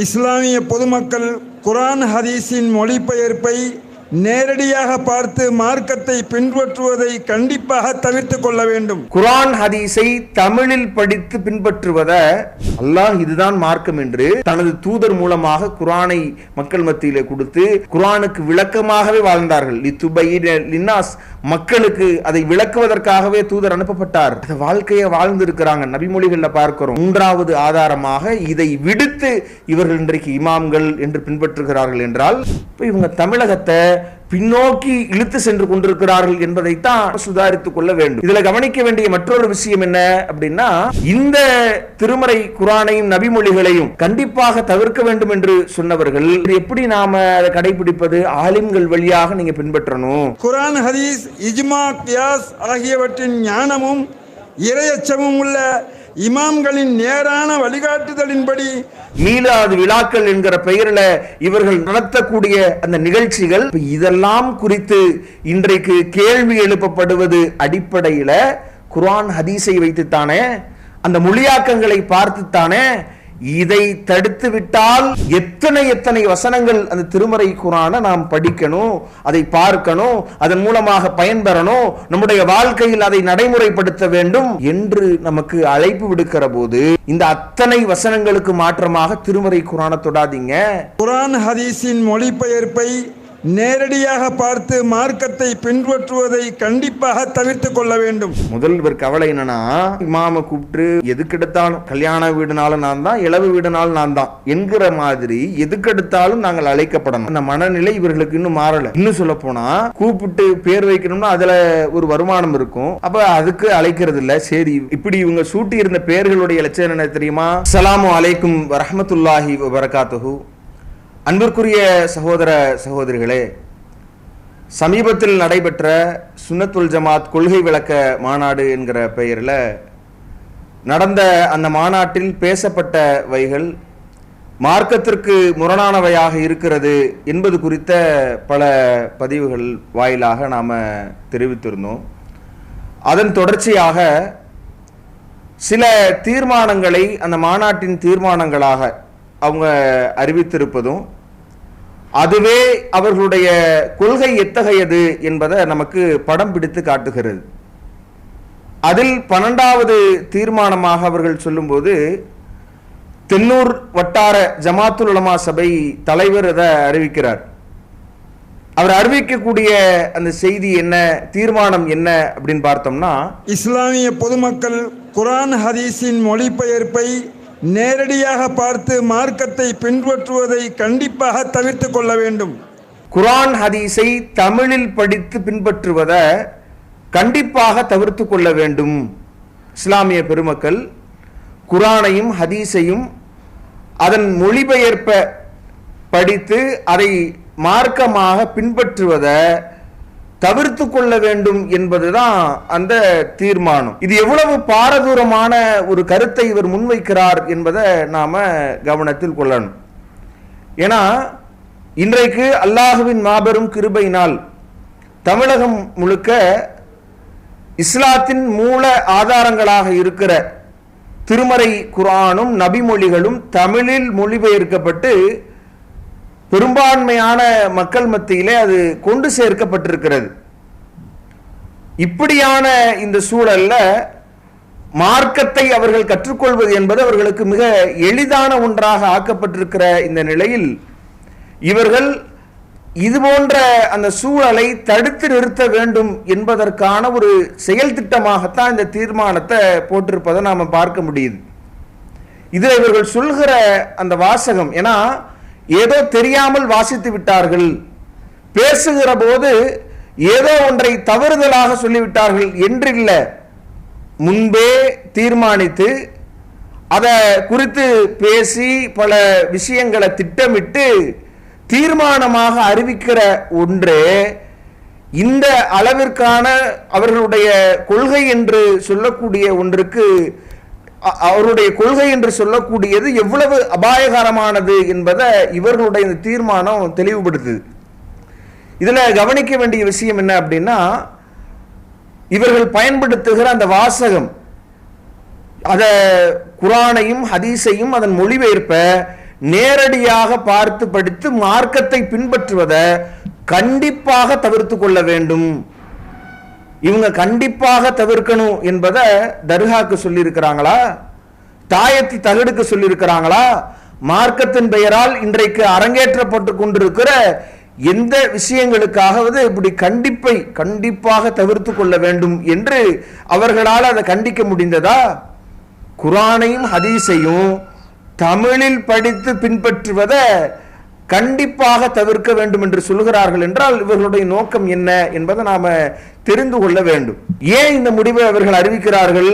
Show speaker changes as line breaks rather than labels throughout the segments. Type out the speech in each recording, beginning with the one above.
இஸ்லாமிய பொதுமக்கள் குர்ஆன் ஹதீஸின் மொழிபெயர்ப்பை நேரடியாக பார்த்து மார்க்கத்தை பின்பற்றுவதை கண்டிப்பாக தவிர்த்து கொள்ள வேண்டும்.
குர்ஆன் ஹதீஸை தமிழில் படித்து பின்பற்றுவதை அல்லாஹ் இதுதான் மார்க்கம் என்று தனது தூதர் மூலமாக குர்ஆனை மக்கள் மத்தியிலே கொடுத்து குர்ஆனுக்கு விளக்கமாகவே வாழ்ந்தார்கள். லின்னாஸ், மக்களுக்கு அதை விளக்குவதற்காகவே தூதர் அனுப்பப்பட்டார். அந்த வாழ்க்கையை வாழ்ந்திருக்கிறாங்க. நபிமொழிகள்ல பார்க்கிறோம். மூன்றாவது ஆதாரமாக இதை விடுத்து இவர்கள் இன்றைக்கு இமாம்கள் என்று பின்பற்றுகிறார்கள் என்றால் இவங்க தமிழகத்தை பின்னோக்கி இழுத்து சென்று கொண்டிருக்கிறார்கள் என்பதைத்தான் சுதாரித்துக் கொள்ள வேண்டும். இதுல கவனிக்க வேண்டிய மற்றொரு விஷயம் என்ன அப்படின்னா, இந்த திருமறை குர்ஆனையும் நபிமொழிகளையும் கண்டிப்பாக தவிர்க்க வேண்டும் என்று சொன்னவர்கள் எப்படி நாம அதை கடைபிடிப்பது? ஆலிம்கள் வழியாக நீங்க பின்பற்றணும்.
குர்ஆன் ஹதீஸ் இஜ்மா கியாஸ் ஆகியவற்றின் ஞானமும் இறையச்சமும் உள்ள இமாம்களின் நேரான வழிகாட்டுதலின்படி
மீலாது விழாக்கள் என்கிற பெயரில் இவர்கள் நடத்தக்கூடிய அந்த நிகழ்ச்சிகள் இதெல்லாம் குறித்து இன்றைக்கு கேள்வி எழுப்பப்படுவது அடிப்படையில் குர்ஆன் ஹதீஸை வைத்துத்தானே, அந்த மொழியாக்கங்களை பார்த்துத்தானே. இதை தடுத்து விட்டால் எத்தனை வசனங்கள் அந்த திருமறை குர்ஆனை நாம் படிக்கணும், அதை பார்க்கணும், அதன் மூலமாக பயன்பெறணும், நம்முடைய வாழ்க்கையில் அதை நடைமுறைப்படுத்த வேண்டும் என்று நமக்கு அழைப்பு விடுக்கிற போது இந்த அத்தனை வசனங்களுக்கு மாற்றமாக திருமறை குர்ஆனை தொடாதீங்க.
குர்ஆன் ஹதீஸின் மொழிபெயர்ப்பை நேரடியாக பார்த்து மார்க்கத்தை பின்பற்றுவதை கண்டிப்பாக தவிர்த்து கொள்ள வேண்டும்.
முதல்வர் கவலை என்னன்னா, இமாம கூப்பிட்டு எதுக்கெடுத்தாலும் கல்யாண வீடுனாலும் நான் தான், இளவு வீடுனாலும் நான் தான் என்கிற மாதிரி எதுக்கெடுத்தாலும் நாங்கள் அழைக்கப்படணும். அந்த மனநிலை இவர்களுக்கு இன்னும் மாறல. இன்னும் சொல்ல போனா கூப்பிட்டு பேர் வைக்கணும்னா அதுல ஒரு வருமானம் இருக்கும். அப்ப அதுக்கு அழைக்கிறது இல்ல. சரி, இப்படி இவங்க சூட்டி இருந்த பெயர்களுடைய லட்சணம் என்ன தெரியுமா? அஸ்ஸலாமு அலைக்கும் வரஹ்மத்துல்லாஹி வபரகாத்துஹு. அன்பிற்குரிய சகோதர சகோதரிகளே, சமீபத்தில் நடைபெற்ற சுன்னத்துல் ஜமாத் கொள்கை விளக்க மாநாடு என்கிற பெயரில் நடந்த அந்த மாநாட்டில் பேசப்பட்டவைகள் மார்க்கத்திற்கு முரணானவையாக இருக்கிறது என்பது குறித்த பல பதிவுகள் வாயிலாக நாம் தெரிவித்திருந்தோம். அதன் தொடர்ச்சியாக சில தீர்மானங்களை அந்த மாநாட்டின் தீர்மானங்களாக அவங்க அறிவித்திருப்பதும் அதுவே அவர்களுடைய கொள்கை எத்தகையது என்பதை நமக்கு படம் பிடித்து காட்டுகிறது. அதில் 12வது தீர்மானமாக அவர்கள் சொல்லும்போது, தென்னூர் வட்டார ஜமாத்துல் உலமா சபை தலைவர் அதை அறிவிக்கிறார். அவர் அறிவிக்கக்கூடிய அந்த செய்தி என்ன, தீர்மானம் என்ன அப்படின்னு பார்த்தோம்னா,
இஸ்லாமிய பொதுமக்கள் குர்ஆன் ஹதீஸின் மொழிபெயர்ப்பை நேரடியாக பார்த்து மார்க்கத்தை பின்பற்றுவதை கண்டிப்பாக தவிர்த்து கொள்ள வேண்டும்.
குர்ஆன் ஹதீஸை தமிழில் படித்து பின்பற்றுவதை கண்டிப்பாக தவிர்த்து கொள்ள வேண்டும். இஸ்லாமிய பெருமக்கள் குர்ஆனையும் ஹதீஸையும் அதன் மொழிபெயர்ப்பை படித்து அதை மார்க்கமாக பின்பற்றுவதை தவிர்த்து கொள்ள வேண்டும் என்பதுதான் அந்த தீர்மானம். இது எவ்வளவு பாரதூரமான ஒரு கருத்தை இவர் முன்வைக்கிறார் என்பதை நாம கவனத்தில் கொள்ளணும். ஏன்னா இன்றைக்கு அல்லாஹுவின் மாபெரும் கிருபையினால் தமிழகம் முழுக்க இஸ்லாத்தின் மூல ஆதாரங்களாக இருக்கிற திருமறை குர்ஆனும் நபிமொழிகளும் தமிழில் மொழிபெயர்க்கப்பட்டு பெரும்பான்மையான மக்கள் மத்தியிலே அது கொண்டு சேர்க்கப்பட்டிருக்கிறது. இப்படியான இந்த சூழல்ல மார்க்கத்தை அவர்கள் கற்றுக்கொள்வது என்பது அவர்களுக்கு மிக எளிதான ஒன்றாக ஆக்கப்பட்டிருக்கிற இந்த நிலையில் இவர்கள் இது போன்ற அந்த சூழலை தடுத்து நிறுத்த வேண்டும் என்பதற்கான ஒரு செயல் திட்டமாகத்தான் இந்த தீர்மானத்தை போட்டிருப்பதை நாம பார்க்க முடியுது. இதில் இவர்கள் சொல்கிற அந்த வாசகம், ஏன்னா ஏதோ தெரியாமல் வாசித்து விட்டார்கள், பேசுகிற போது ஏதோ ஒன்றை தவறுதலாக சொல்லிவிட்டார்கள் என்றில்லை, முன்பே தீர்மானித்து அதை குறித்து பேசி பல விஷயங்களை திட்டமிட்டு தீர்மானமாக அறிவிக்கிற ஒன்றே இந்த அளவிற்கான அவர்களுடைய கொள்கை என்று சொல்லக்கூடிய ஒன்றுக்கு, அவருடைய கொள்கை என்று சொல்லக்கூடியது எவ்வளவு அபாயகரமானது என்பதை இவர்களுடைய இந்த தீர்மானம் தெளிவுபடுத்துது. இதுல கவனிக்க வேண்டிய விஷயம் என்ன அப்படின்னா, இவர்கள் பயன்படுத்துகிற அந்த வாசகம், அத குர்ஆனையும் ஹதீஸையும் அதன் மொழிபெயர்ப்ப நேரடியாக பார்த்து படித்து மார்க்கத்தை பின்பற்றுவதை கண்டிப்பாக தவிர்த்து கொள்ள வேண்டும். இவங்க கண்டிப்பாக தவிர்க்கணும் என்பதை தர்காக்கு சொல்லி இருக்கிறாங்களா, தாயத்து தகடுக்கு சொல்லி இருக்கிறாங்களா? மார்க்கத்தின் பெயரால் இன்றைக்கு அரங்கேற்றப்பட்டு கொண்டிருக்கிற எந்த விஷயங்களுக்காகவது இப்படி கண்டிப்பாக தவிர்த்து கொள்ள வேண்டும் என்று அவர்களால் அதை கண்டிக்க முடிந்ததா? குர்ஆனையும் ஹதீஸையும் தமிழில் படித்து பின்பற்றுவதை கண்டிப்பாக தவிர்க்க வேண்டும் என்று சொல்கிறார்கள் என்றால் இவர்களுடைய நோக்கம் என்ன என்பதை நாம தெரிந்து கொள்ள வேண்டும். ஏன் இந்த முடிவை அவர்கள் அறிவிக்கிறார்கள்?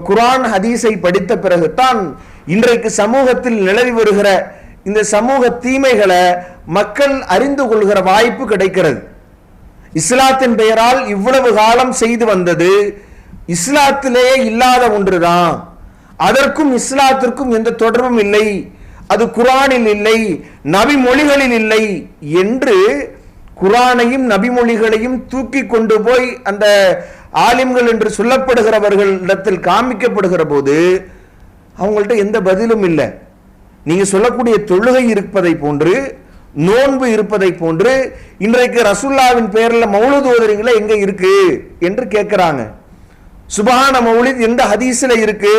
குர்ஆன் ஹதீஸை படித்த பிறகுதான் இன்றைக்கு சமூகத்தில் நிலவி வருகிற இந்த சமூக தீமைகளை மக்கள் அறிந்து கொள்கிற வாய்ப்பு கிடைக்கிறது. இஸ்லாத்தின் பெயரால் இவ்வளவு காலம் செய்து வந்தது இஸ்லாத்திலேயே இல்லாத ஒன்றுதான், அதற்கும் இஸ்லாத்திற்கும் எந்த தொடர்பும் இல்லை, அது குர்ஆனில் இல்லை, நபி மொழிகளில் இல்லை என்று குர்ஆனையும் நபி மொழிகளையும் தூக்கி கொண்டு போய் அந்த ஆலிம்கள் என்று சொல்லப்படுகிறவர்களிடத்தில் காமிக்கப்படுகிற போது அவங்கள்ட்ட எந்த பதிலும் இல்லை. நீங்க சொல்லக்கூடிய தொழுகை இருப்பதை போன்று, நோன்பு இருப்பதை போன்று இன்றைக்கு ரசூலுல்லாஹ்வின் பெயர்ல மௌலூத் ஓதுறீங்களா, எங்க இருக்கு என்று கேட்கிறாங்க. சுபஹான மௌலித் எந்த ஹதீஸ்ல இருக்கு,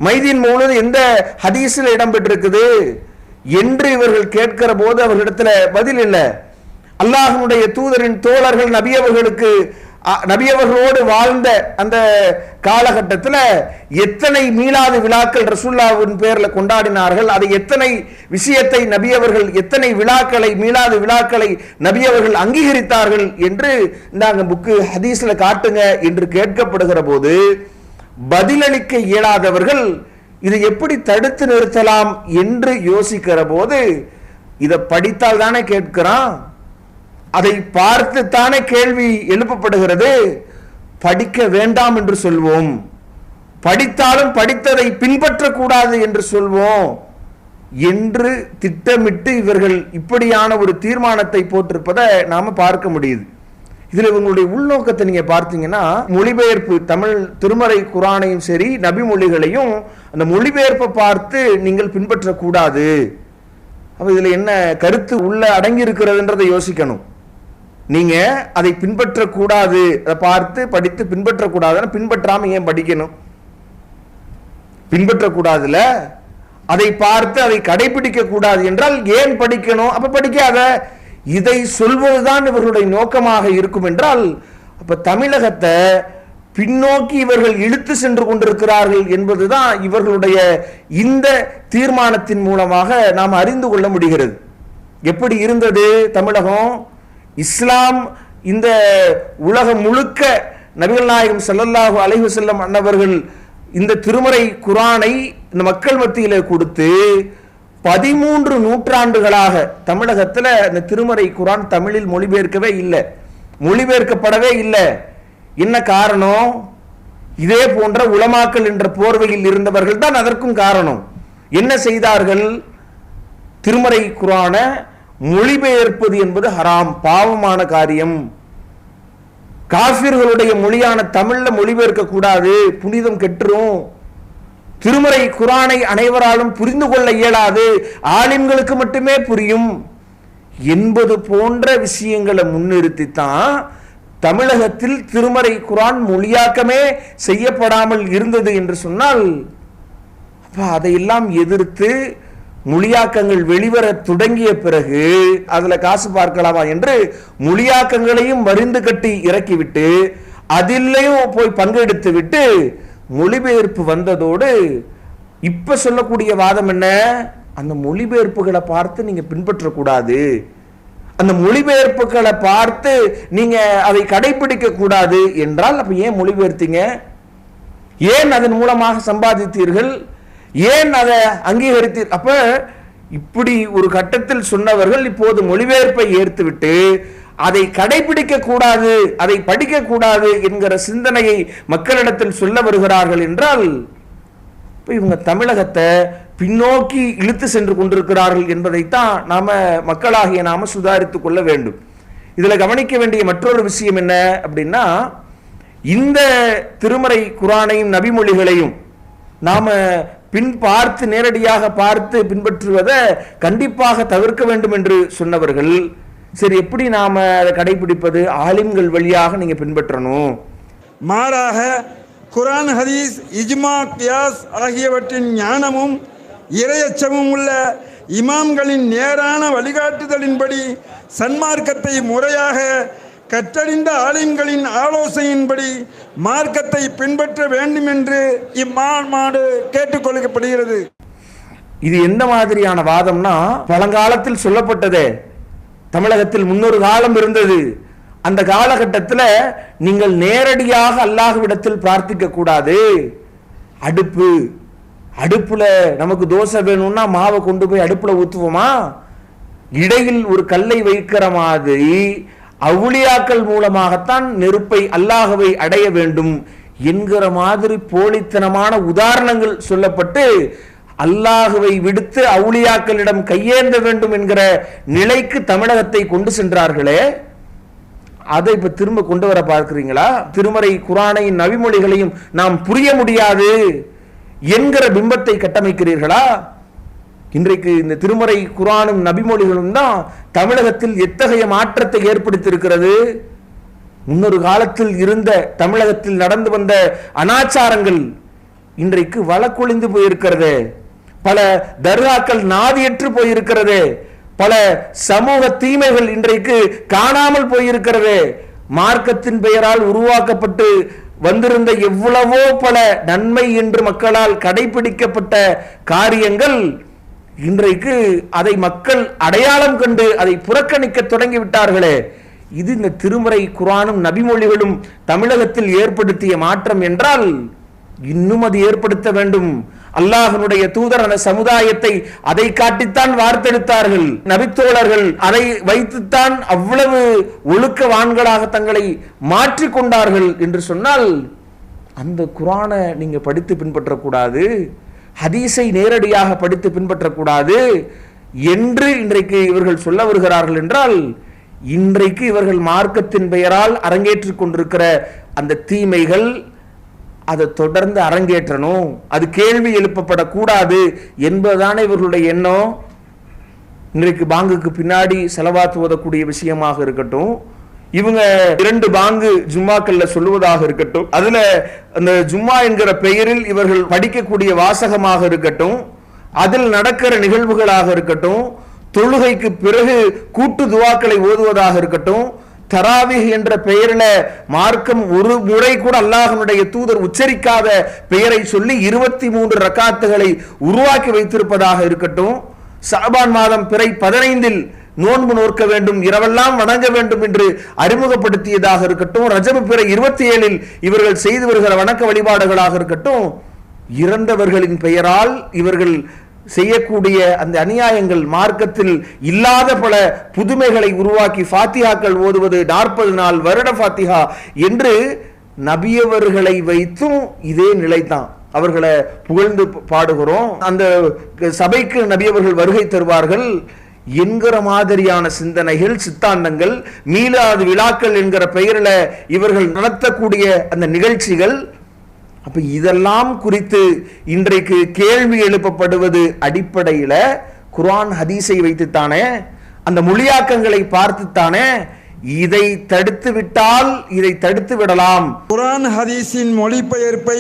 மைதீன் மௌலூத் எந்த ஹதீஸ்ல இடம்பெற்றிருக்குது என்று இவர்கள் கேட்கிற போது அவர்களிடத்துல பதில் இல்லை. அல்லாஹ்வுடைய தூதரின் தோழர்கள் நபியவர்களோடு வாழ்ந்த அந்த காலகட்டத்தில் எத்தனை மீலாது விழாக்கள் ரசூலுல்லாஹ்வின் பெயர்ல கொண்டாடினார்கள், அதை எத்தனை விஷயத்தை நபியவர்கள், எத்தனை விழாக்களை, மீலாது விழாக்களை நபியவர்கள் அங்கீகரித்தார்கள் என்று நாங்க புக்கு ஹதீஸ்ல காட்டுங்க என்று கேட்கப்படுகிற போது பதிலளிக்க இயலாதவர்கள் இதை எப்படி தடுத்து நிறுத்தலாம் என்று யோசிக்கிற போது இதை படித்தால் தானே கேட்கிறான், அதை பார்த்து தானே கேள்வி எழுப்பப்படுகிறது. படிக்க வேண்டாம் என்று சொல்வோம், படித்தாலும் படித்ததை பின்பற்றக்கூடாது என்று சொல்வோம் என்று திட்டமிட்டு இவர்கள் இப்படியான ஒரு தீர்மானத்தை போட்டிருப்பதை நாம பார்க்க முடியுது. இதுல இவங்களுடைய உள்நோக்கத்தை நீங்க பார்த்தீங்கன்னா, மொழிபெயர்ப்பு தமிழ் திருமறை குர்ஆனையும் சரி நபி மொழிகளையும் அந்த மொழிபெயர்ப்பை பார்த்து நீங்கள் பின்பற்றக்கூடாது. அப்ப இதுல என்ன கருத்து உள்ள அடங்கி இருக்கிறதுன்றதை யோசிக்கணும். நீங்க அதை பின்பற்றக்கூடாது, அதை பார்த்து படித்து பின்பற்றக்கூடாதுன்னு பின்பற்றாம ஏன் படிக்கணும்? பின்பற்றக்கூடாதுல அதை பார்த்து அதை கடைபிடிக்க கூடாது என்றால் ஏன் படிக்கணும்? அப்ப படிக்காத. இதை சொல்வதுதான் இவர்களுடைய நோக்கமாக இருக்கும் என்றால் அப்ப தமிழகத்தை பின்னோக்கி இவர்கள் இழுத்து சென்று கொண்டிருக்கிறார்கள் என்பதுதான் இவர்களுடைய இந்த தீர்மானத்தின் மூலமாக நாம் அறிந்து கொள்ள முடிகிறது. எப்படி இருந்தது தமிழகம்? இஸ்லாம் இந்த உலகம் முழுக்க நபிகள் நாயகம் ஸல்லல்லாஹு அலைஹி வஸல்லம் அன்னவர்கள் இந்த திருமறை குர்ஆனை இந்த மக்கள் மத்தியிலே கொடுத்து 13 நூற்றாண்டுகளாக தமிழகத்தில் இந்த திருமறை குர்ஆன் தமிழில் மொழிபெயர்க்கவே இல்லை, மொழிபெயர்க்கப்படவே இல்லை. என்ன காரணம்? இதே போன்ற உலமாக்கள் என்ற போர்வையில் இருந்தவர்கள் தான் அதற்கும் காரணம். என்ன செய்தார்கள்? திருமறை குர்ஆனை மொழிபெயர்ப்பது என்பது ஹராம், பாவமான காரியம். காஃபிர்களுடைய மொழியான தமிழ்ல மொழிபெயர்க்க கூடாது, புனிதம் கெட்டுரும். திருமறை குர்ஆனை அனைவராலும் புரிந்து கொள்ள இயலாது, ஆலிம்களுக்கு மட்டுமே புரியும் என்பது போன்ற விஷயங்களை முன்னிறுத்தித்தான் தமிழகத்தில் திருமறை குர்ஆன் மொழியாக்கமே செய்யப்படாமல் இருந்தது என்று சொன்னால், அதையெல்லாம் எதிர்த்து மொழியாக்கங்கள் வெளிவர தொடங்கிய பிறகு அதுல காசு பார்க்கலாமா என்று மொழியாக்கங்களையும் மருந்து கட்டி இறக்கிவிட்டு அதிலையும் போய் பங்கெடுத்து விட்டு மொழிபெயர்ப்பு வந்ததோடு இப்ப சொல்லக்கூடிய வாதம் என்ன? அந்த மொழிபெயர்ப்புகளை பார்த்து நீங்க பின்பற்றக்கூடாது, அந்த மொழிபெயர்ப்புகளை பார்த்து நீங்க அதை கடைபிடிக்க கூடாது என்றால் அப்ப ஏன் மொழிபெயர்த்தீங்க? ஏன் அதன் மூலமாக சம்பாதித்தீர்கள்? ஏன் அதை அங்கீகரித்தீர்? அப்ப இப்படி ஒரு கட்டத்தில் சொன்னவர்கள் இப்போது மொழிபெயர்ப்பை ஏற்றுவிட்டு அதை கடைபிடிக்க கூடாது, அதை படிக்க கூடாது என்கிற சிந்தனையை மக்களிடத்தில் சொல்ல வருகிறார்கள் என்றால் இவங்க தமிழகத்தை பின்னோக்கி இழுத்து சென்று கொண்டிருக்கிறார்கள் என்பதைத்தான் நாம மக்களாகிய நாம சுதாரித்துக் கொள்ள வேண்டும். இதுல கவனிக்க வேண்டிய மற்றொரு விஷயம் என்ன அப்படின்னா, இந்த திருமறை குர்ஆனையும் நபிமொழிகளையும் நாம பின் பார்த்து நேரடியாக பார்த்து பின்பற்றுவதை கண்டிப்பாக தவிர்க்க வேண்டும் என்று சொன்னவர்கள். சரி, எப்படி நாம அதை கடைபிடிப்பது? ஆலிம்கள் வழியாக நீங்க பின்பற்றணும்.
மாறாக குர்ஆன், ஹதீஸ், இஜ்மா, கியாஸ் ஆகியவற்றின் ஞானமும் இறையச்சமும் உள்ள இமாம்களின் நேரான வழிகாட்டுதலின்படி சன்மார்க்கத்தை முறையாக கற்றறிந்த ஆலிம்களின் ஆலோசனையின்படி மார்க்கத்தை பின்பற்ற வேண்டும் என்று இம்மாநாடு கேட்டுக்கொள்ளப்படுகிறது.
இது எந்த மாதிரியான வாதம்னா, பழங்காலத்தில் சொல்லப்பட்டதே. தமிழகத்தில் முன்னொரு காலம் இருந்தது. அந்த காலகட்டத்தில் நீங்கள் நேரடியாக அல்லாஹ்விடத்தில் பிரார்த்திக்க கூடாது. அடுப்புல நமக்கு தோசை வேணும்னா மாவை கொண்டு போய் அடுப்புல ஊத்துவோமா? இடையில் ஒரு கல்லை வைக்கிற மாதிரி அவுலியாக்கள் மூலமாகத்தான் நெருப்பை, அல்லாஹ்வை அடைய வேண்டும் என்கிற மாதிரி போலித்தனமான உதாரணங்கள் சொல்லப்பட்டு அல்லாஹ்வை விடுத்து அவுலியாக்களிடம் கையேந்த வேண்டும் என்கிற நிலைக்கு தமிழகத்தை கொண்டு சென்றார்களே, அதை இப்ப திரும்ப கொண்டு வர பார்க்கிறீங்களா? திருமறை குர்ஆனையும் நபிமொழிகளையும் நாம் புரிய முடியாது என்கிற பிம்பத்தை கட்டமைக்கிறீர்களா? இன்றைக்கு இந்த திருமறை குர்ஆனும் நபிமொழிகளும் தான் தமிழகத்தில் எத்தகைய மாற்றத்தை ஏற்படுத்தியிருக்கிறது. முன்னொரு காலத்தில் இருந்த தமிழகத்தில் நடந்து வந்த அனாச்சாரங்கள் இன்றைக்கு வழக்கொழிந்து போயிருக்கிறது. பல தர்காக்கள் நாதியற்று போயிருக்கிறது. பல சமூக தீமைகள் இன்றைக்கு காணாமல் போயிருக்கிறது. மார்க்கத்தின் பெயரால் உருவாக்கப்பட்டு வந்திருந்த எவ்வளவோ பல நன்மை என்று மக்களால் கடைபிடிக்கப்பட்ட காரியங்கள் இன்றைக்கு அதை மக்கள் அடையாளம் கண்டு அதை புறக்கணிக்க தொடங்கிவிட்டார்களே. இது இந்த திருமறை குர்ஆனும் நபிமொழிகளும் தமிழகத்தில் ஏற்படுத்திய மாற்றம் என்றால் இன்னும் அது ஏற்படுத்த வேண்டும். அல்லாஹ்வுடைய தூதர் அந்த சமுதாயத்தை அதை காட்டித்தான் வார்த்தெடுத்தார்கள். நபித்தோழர்கள் அதை வைத்துத்தான் அவ்வளவு ஒழுக்கவான்களாக தங்களை மாற்றிக்கொண்டார்கள் என்று சொன்னால், அந்த குர்ஆனை நீங்க படித்து பின்பற்றக்கூடாது, ஹதீஸை நேரடியாக படித்து பின்பற்றக்கூடாது என்று இன்றைக்கு இவர்கள் சொல்ல வருகிறார்கள் என்றால், இன்றைக்கு இவர்கள் மார்க்கத்தின் பெயரால் அரங்கேற்றிக் கொண்டிருக்கிற அந்த தீமைகள் அதை தொடர்ந்து அரங்கேற்றணும், அது கேள்வி எழுப்பப்படக்கூடாது என்பதுதானே இவர்களுடைய எண்ணம். இன்றைக்கு பாங்குக்கு பின்னாடி செலவாத்து ஓதக்கூடிய விஷயமாக இருக்கட்டும், இவங்க 2 பாங்கு ஜும்மாக்கள்ல சொல்லுவதாக இருக்கட்டும், அதுல அந்த ஜும்மா என்கிற பெயரில் இவர்கள் படிக்கக்கூடிய வாசகமாக இருக்கட்டும், அதில் நடக்கிற நிகழ்வுகளாக இருக்கட்டும், தொழுகைக்கு பிறகு கூட்டு துவாக்களை ஓதுவதாக இருக்கட்டும், தராவிஹ் என்ற பெயரில மார்க்கம் ஒரு முறை கூட அல்லாஹ்வுடைய தூதர் உச்சரிக்காத பெயரை சொல்லி 23 ரக்காத்துகளை உருவாக்கி வைத்திருப்பதாக இருக்கட்டும், ஷஅபான் மாதம் பிறை 15 நோன்பு நோக்க வேண்டும், இரவெல்லாம் வணங்க வேண்டும் என்று அறிமுகப்படுத்தியதாக இருக்கட்டும், ரஜபு பிறை 27 இவர்கள் செய்து வருகிற வணக்க வழிபாடுகளாக இருக்கட்டும், இறந்தவர்களின் பெயரால் இவர்கள் செய்யக்கூடிய அந்த அநியாயங்கள், மார்க்கத்தில் இல்லாத பல புதுமைகளை உருவாக்கி ஃபாத்திஹாக்கள் ஓதுவது, 40 நாள் வருட ஃபாத்திஹா என்று நபியவர்களை வைத்தும் இதே நிலைதான். அவர்களை புகழ்ந்து பாடுகிறோம், அந்த சபைக்கு நபியவர்கள் வருகை தருவார்கள் என்கிற மாதிரியான சிந்தனைகள், சித்தாந்தங்கள், மீலாது விழாக்கள் என்கிற பெயரில் இவர்கள் நடத்தக்கூடிய அந்த நிகழ்ச்சிகள், அப்ப இதெல்லாம் குறித்து இன்றைக்கு கேள்வி எழுப்பப்படுவது அடிப்படையில் குர்ஆன் ஹதீஸை வைத்துத்தானே, அந்த மொழியாக்கங்களை பார்த்துத்தானே. இதை தடுத்து விட்டால் இதை தடுத்து விடலாம்.
குர்ஆன் ஹதீஸின் மொழிபெயர்ப்பை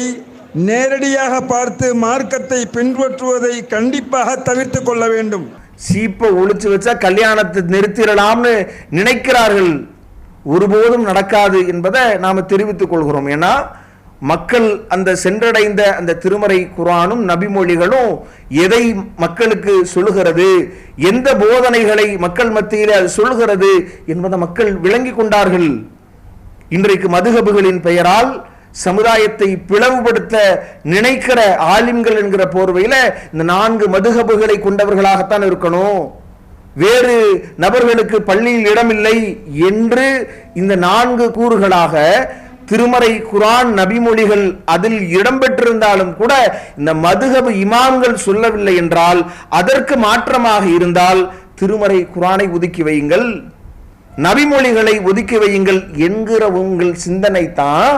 நேரடியாக பார்த்து மார்க்கத்தை பின்பற்றுவதை கண்டிப்பாக தவிர்த்து கொள்ள வேண்டும்.
சீப்பை ஒழிச்சு வச்சா கல்யாணத்தை நிறுத்திடலாம்னு நினைக்கிறார்கள். ஒருபோதும் நடக்காது என்பதை நாம தெரிவித்துக் கொள்கிறோம். ஏன்னா மக்கள் அந்த சென்றடைந்த அந்த திருமறை குர்ஆனும் நபிமொழிகளும் எதை மக்களுக்கு சொல்லுகிறது, எந்த போதனைகளை மக்கள் மத்தியில் அது சொல்லுகிறது என்பதை மக்கள் விளங்கி கொண்டார்கள். இன்றைக்கு மதுஹபுகளின் பெயரால் சமுதாயத்தை பிளவுபடுத்த நினைக்கிற ஆலிம்கள் என்கிற போர்வையில இந்த 4 மதுஹபுகளை கொண்டவர்களாகத்தான் இருக்கணும், வேறு நபர்களுக்கு பள்ளியில் இடமில்லை என்று இந்த 4 கூறுகளாக திருமறை குர்ஆன் நபிமொழிகள் அதில் இடம்பெற்றிருந்தாலும் கூட இந்த மதுஹப் இமாம்கள் சொல்லவில்லை என்றால், அதற்கு மாற்றமாக இருந்தால் திருமறை குர்ஆனை ஒதுக்கி வையுங்கள், நபிமொழிகளை ஒதுக்கி வையுங்கள் என்கிற உங்கள் சிந்தனை தான்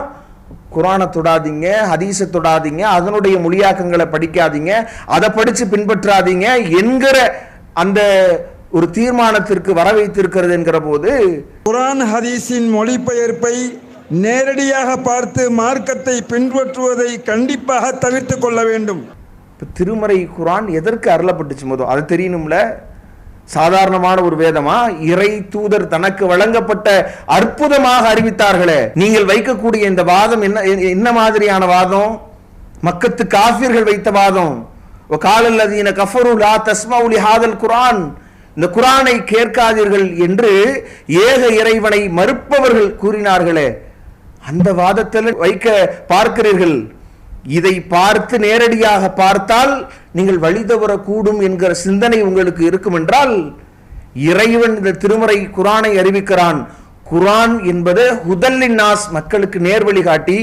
குர்ஆனை தொடாதீங்க, ஹதீஸை தொடாதீங்க, அதனுடைய மொழியாக்கங்களை படிக்காதீங்க, அதை படிச்சு பின்பற்றாதீங்க என்கிற அந்த ஒரு தீர்மானத்திற்கு வர வைத்திருக்கிறது என்கிற போது
குர்ஆன் ஹதீஸின் மொழிபெயர்ப்பை நேரடியாக பார்த்து மார்க்கத்தை பின்பற்றுவதை கண்டிப்பாக தவிர்த்து கொள்ள வேண்டும்.
திருமறை குர்ஆன் எதற்கு அருளப்பட்டுச்சு போதும் அது தெரியணும்ல. சாதாரணமான ஒரு வேதமா? இறை தூதர் தனக்கு வழங்கப்பட்ட அற்புதமாக அறிவித்தார்களே. நீங்கள் வைக்கக்கூடிய இந்த வாதம் என்ன மாதிரியான வாதம்? மக்கத்து காஃபிர்கள் வைத்த வாதம். வகாலல்லதீன கஃபரு லா தஸ்மஉ லிஹாதல் குர்ஆன், இந்த குர்ஆனை கேட்காதீர்கள் என்று ஏக இறைவனை மறுப்பவர்கள் கூறினார்களே, அந்த வாதத்தில் வைக்க பார்க்கிறீர்கள். இதை பார்த்து நேரடியாக பார்த்தால் நீங்கள் வழி தவறக்கூடும் என்கிற சிந்தனை உங்களுக்கு இருக்கும் என்றால், இறைவன் இந்த திருமறை குர்ஆனை அறிவிக்கிறான். குர்ஆன் என்பது ஹுதல்லின் நாஸ், மக்களுக்கு நேர்வழி காட்டி,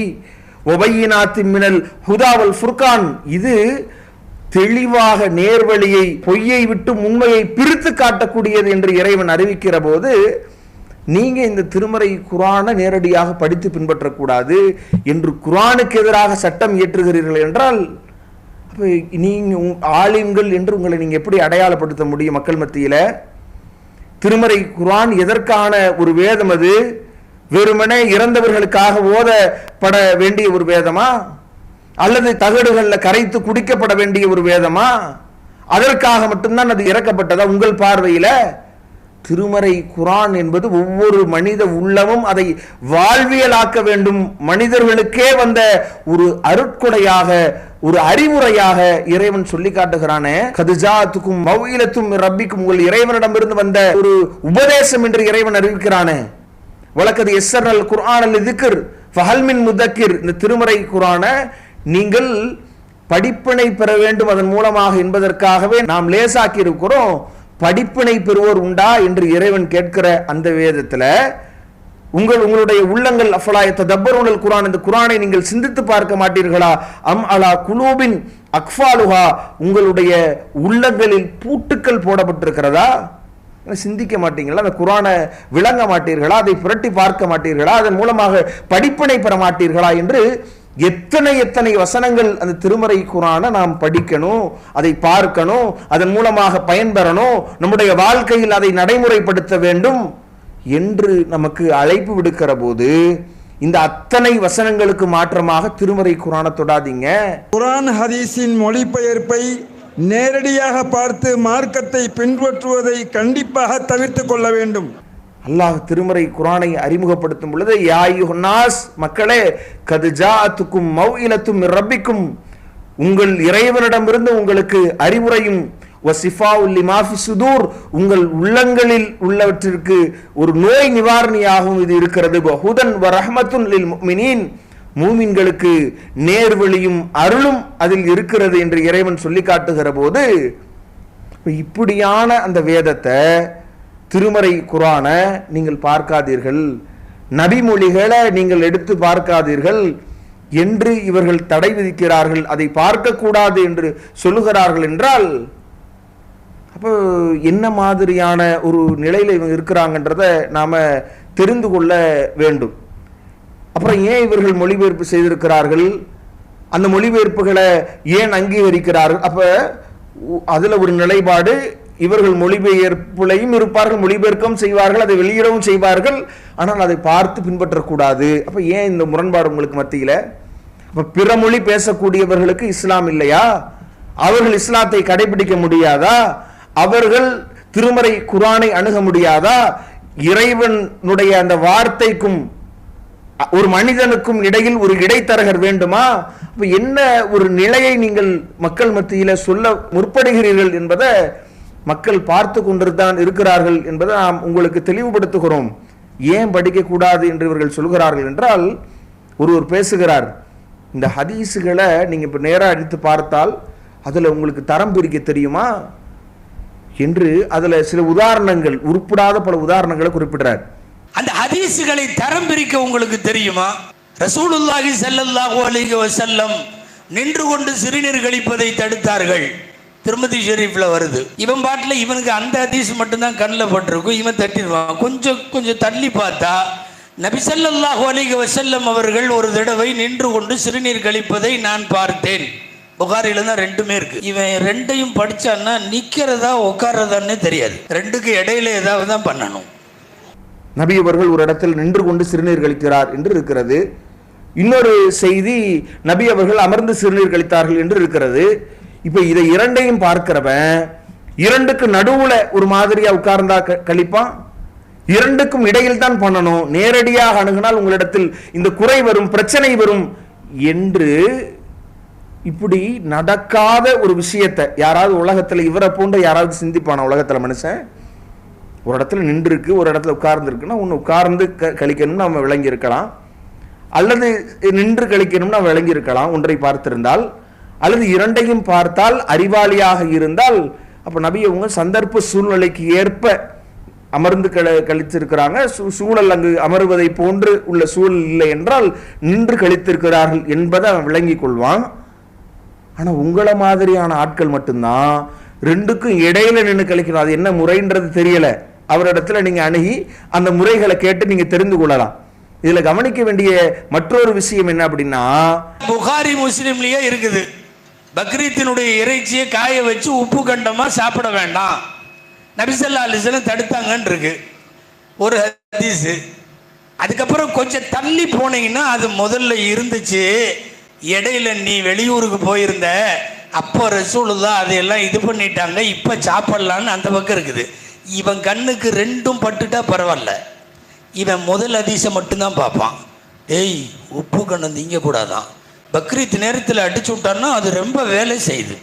ஒபையினாத்தின் மினல் ஹுதா வல் ஃபுர்கான், இது தெளிவாக நேர்வழியை, பொய்யை விட்டு உண்மையை பிரித்து காட்டக்கூடியது என்று இறைவன் அறிவிக்கிற போது, நீங்க இந்த திருமறை குர்ஆனை நேரடியாக படித்து பின்பற்றக்கூடாது என்று குர்ஆனுக்கு எதிராக சட்டம் இயற்றுகிறீர்கள் என்றால், நீங்க ஆலிம்கள் என்று உங்களை நீங்க எப்படி அடையாளப்படுத்த முடியும் மக்கள் மத்தியில? திருமறை குர்ஆன் எதற்கான ஒரு வேதம்? அது வெறுமனே இறந்தவர்களுக்காக ஓதப்பட வேண்டிய ஒரு வேதமா, அல்லது தகடுகள்ல கரைத்து குடிக்கப்பட வேண்டிய ஒரு வேதமா? அதற்காக மட்டும்தான் அது இறக்கப்பட்டதா உங்கள் பார்வையில? திருமறை குர்ஆன் என்பது ஒவ்வொரு மனித உள்ளமும் அதை வாழ்வியலாக்க வேண்டும், மனிதர்களுக்கே வந்த ஒரு அருட்கொடையாக, ஒரு அறிவுரையாக இறைவன் சொல்லி காட்டுகிறானே. கதுஜாத்துக்கும் மௌஇலத்தும் ரப்பிக்கும், உங்கள் இறைவனிடமிருந்து வந்த ஒரு உபதேசம் என்று இறைவன் அறிவிக்கிறானே. வலக்கது யஸ்ஸர்னல் குர்ஆன லிذிக்ர் ஃபஹல் மின் முதக்கிர், இந்த திருமறை குர்ஆனை நீங்கள் படிப்பினை பெற வேண்டும் அதன் மூலமாக என்பதற்காகவே நாம் லேசாக்கி இருக்கிறோம். படிப்பினை பெறுவோர் உண்டா என்று இறைவன் கேட்கிற அந்த வேதத்துல உங்களுடைய உள்ளங்கள் அஃபலாய ததப்பருனல் குர்ஆன், இந்த குர்ஆனை நீங்கள் சிந்தித்து பார்க்க மாட்டீர்களா? அம் அலா குலூபின் அக்ஃபாலுஹா, உங்களுடைய உள்ளங்களில் பூட்டுக்கள் போடப்பட்டிருக்கிறதா? சிந்திக்க மாட்டீங்களா? அந்த குர்ஆனை விளங்க மாட்டீர்களா? அதை புரட்டி பார்க்க மாட்டீர்களா? அதன் மூலமாக படிப்பினை பெற மாட்டீர்களா என்று எத்தனை எத்தனை வசனங்கள் அந்த திருமறை குர்ஆனை நாம் படிக்கணும், அதை பார்க்கணும், அதன் மூலமாக பயன்பெறணும், நம்முடைய வாழ்க்கையில் அதை நடைமுறைப்படுத்த வேண்டும் என்று நமக்கு அழைப்பு விடுக்கிற போது, இந்த அத்தனை வசனங்களுக்கு மாற்றமாக திருமறை குர்ஆனை தொடாதீங்க.
குர்ஆன் ஹதீஸின் மொழிபெயர்ப்பை நேரடியாக பார்த்து மார்க்கத்தை பின்பற்றுவதை கண்டிப்பாக தவிர்த்து கொள்ள வேண்டும்.
அல்லாஹ் திருமறை குர்ஆனை அறிமுகப்படுத்தும் பொழுது, யா அய்யுஹன்னாஸ், மக்களே, கது ஜாஅத்துக்கும் மௌஇலத்தும் மிர் ரப்பிக்கும், உங்கள் இறைவனிடமிருந்து உங்களுக்கு அறிவுரையும், வசிஃபாஉல் லிமா ஃபி சுதூர், உங்கள் உள்ளங்களில் உள்ளவற்றிற்கு ஒரு நோய் நிவாரணியாகவும் இது இருக்கிறது, வஹுதன் வ ரஹ்மத்துன் லில் முஃமினீன், மூமின்களுக்கு நேர்வழியும் அருளும் அதில் இருக்கிறது என்று இறைவன் சொல்லி காட்டுகிற போது, இப்படியான அந்த வேதத்தை, திருமறை குர்ஆனை நீங்கள் பார்க்காதீர்கள், நபிமொழிகளை நீங்கள் எடுத்து பார்க்காதீர்கள் என்று இவர்கள் தடை விதிக்கிறார்கள், அதை பார்க்கக்கூடாது என்று சொல்லுகிறார்கள் என்றால், அப்போ என்ன மாதிரியான ஒரு நிலையில் இவங்க இருக்கிறாங்கன்றத நாம தெரிந்து கொள்ள வேண்டும். அப்புறம் ஏன் இவர்கள் மொழிபெயர்ப்பு செய்திருக்கிறார்கள்? அந்த மொழிபெயர்ப்புகளை ஏன் அங்கீகரிக்கிறார்கள்? அப்ப அதுல ஒரு நிலைப்பாடு, இவர்கள் மொழிபெயர்ப்புலையும் இருப்பார்கள், மொழிபெயர்க்கவும் செய்வார்கள், அதை வெளியிடவும் செய்வார்கள், ஆனால் அதை பார்த்து பின்பற்றக்கூடாது. அப்ப ஏன் இந்த முரண்பாடு உங்களுக்கு மத்தியில? அப்ப பிற மொழி பேசக்கூடியவர்களுக்கு இஸ்லாம் இல்லையா? அவர்கள் இஸ்லாத்தை கடைபிடிக்க முடியாதா? அவர்கள் திருமறை குர்ஆனை அணுக முடியாதா? இறைவனுடைய அந்த வார்த்தைக்கும் ஒரு மனிதனுக்கும் இடையில் ஒரு இடைத்தரகர் வேண்டுமா? அப்ப என்ன ஒரு நிலையை நீங்கள் மக்கள் மத்தியில சொல்ல முற்படுகிறீர்கள் என்பதை மக்கள் பார்த்து கொண்டுதான் இருக்கிறார்கள் என்பதை நாம் உங்களுக்கு தெளிவுபடுத்துகிறோம். ஏன் படிக்க கூடாது என்று இவர்கள் சொல்கிறார்கள் என்றால், ஒருவர் பேசுகிறார், இந்த ஹதீஸுகளை நீங்க இப்ப நேரா எடுத்து பார்த்தால் அதுல உங்களுக்கு தரம் பிரிக்க தெரியுமா என்று அதுல சில உதாரணங்கள், உருப்படாத பல உதாரணங்களை குறிப்பிடுறார்.
அந்த ஹதீஸுகளை தரம் பிரிக்க உங்களுக்கு தெரியுமா? ரசூலுல்லாஹி ஸல்லல்லாஹு அலைஹி வஸல்லம் நின்று கொண்டு சிறுநீர் கழிப்பதை தடுத்தார்கள். திருமதி ஷெரீஃப்ல வருது. இவன் பாட்டில் இவனுக்கு அந்த ஹதீஸ் மட்டும்தான் கண்ணில் பட்டிருக்கும், இவன் தட்டிடுவான். கொஞ்சம் தள்ளி பார்த்தா நபி ஸல்லல்லாஹு அலைஹி வஸல்லம் அவர்கள் ஒரு தடவை நின்று கொண்டு சிறுநீர் கழிப்பதை நான் பார்த்தேன். புகாரில தான் ரெண்டுமே இருக்கு. இவன் ரெண்டையும் படிச்சான்னா நிக்கிறதா உட்கார்றதான்னு தெரியாது. ரெண்டுக்கு இடையில ஏதாவது தான் பண்ணணும்.
நபி அவர்கள் ஒரு இடத்தில் நின்று கொண்டு சிறுநீர் கழிக்கிறார் என்று இருக்கிறது. இன்னொரு செய்தி நபி அவர்கள் அமர்ந்து சிறுநீர் கழித்தார்கள் என்று இருக்கிறது. இப்ப இதை இரண்டையும் பார்க்கிறவன் இரண்டுக்கு நடுவுல ஒரு மாதிரியா உட்கார்ந்தா கழிப்பான், இரண்டுக்கும் இடையில் தான் பண்ணணும். நேரடியாக அணுகினால் உங்களிடத்தில் இந்த குறை வரும், பிரச்சனை வரும் என்று இப்படி நடக்காத ஒரு விஷயத்தை யாராவது உலகத்துல இவரை போன்ற யாராவது சிந்திப்பான? உலகத்துல மனுஷன் ஒரு இடத்துல நின்று இருக்கு, ஒரு இடத்துல உட்கார்ந்து இருக்குன்னா ஒன்று உட்கார்ந்து கழிக்கணும்னு நம்ம விளங்கி இருக்கலாம், அல்லது நின்று கழிக்கணும்னு நம்ம விளங்கி இருக்கலாம் ஒன்றை பார்த்திருந்தால், அல்லது இரண்டையும் பார்த்தால் அறிவாளியாக இருந்தால் அப்ப நபி அவங்க சந்தர்ப்ப சூழ்நிலைக்கு ஏற்ப அமர்ந்து கழித்திருக்கிறாங்க. சூழல் அங்கு அமர்வதை போன்று உள்ள சூழல் இல்லை என்றால் நின்று கழித்திருக்கிறார்கள் என்பதை அவன் விளங்கிக் கொள்வான். ஆனா உங்களை மாதிரியான ஆட்கள் மட்டும்தான் ரெண்டுக்கும் இடையில நின்று கழிக்கணும். அது என்ன முறைன்றது தெரியல. அவரிடத்துல நீங்க அணுகி அந்த முறைகளை கேட்டு நீங்க தெரிந்து கொள்ளலாம். இதுல கவனிக்க வேண்டிய மற்றொரு விஷயம் என்ன அப்படின்னா,
புகாரி முஸ்லிம்லயே இருக்குது, பக்ரீத்தினுடைய இறைச்சியை காய வச்சு உப்பு கண்டமா சாப்பிட வேண்டாம், நபி ஸல்லல்லாஹு அலைஹி வஸல்லம் தடுத்தாங்கன்னு இருக்கு ஒரு ஹதீஸ். அதுக்கப்புறம் கொஞ்சம் தள்ளி போனீங்கன்னா அது முதல்ல இருந்துச்சு, இடையில நீ வெளியூருக்கு போயிருந்த அப்போ ரசூலுல்லாஹ் அதையெல்லாம் இது பண்ணிட்டாங்க, இப்போ சாப்பிடலான்னு அந்த பக்கம் இருக்குது. இவன் கண்ணுக்கு ரெண்டும் பட்டுட்டா பரவாயில்ல, இவன் முதல் ஹதீஸை மட்டும்தான் பார்ப்பான். ஏய் உப்பு கண்ணம் திங்க கூடாதான், பக்ரீத் நேரத்தில் அடிச்சு விட்டான்னா அது ரொம்ப வேலை செய்யுது.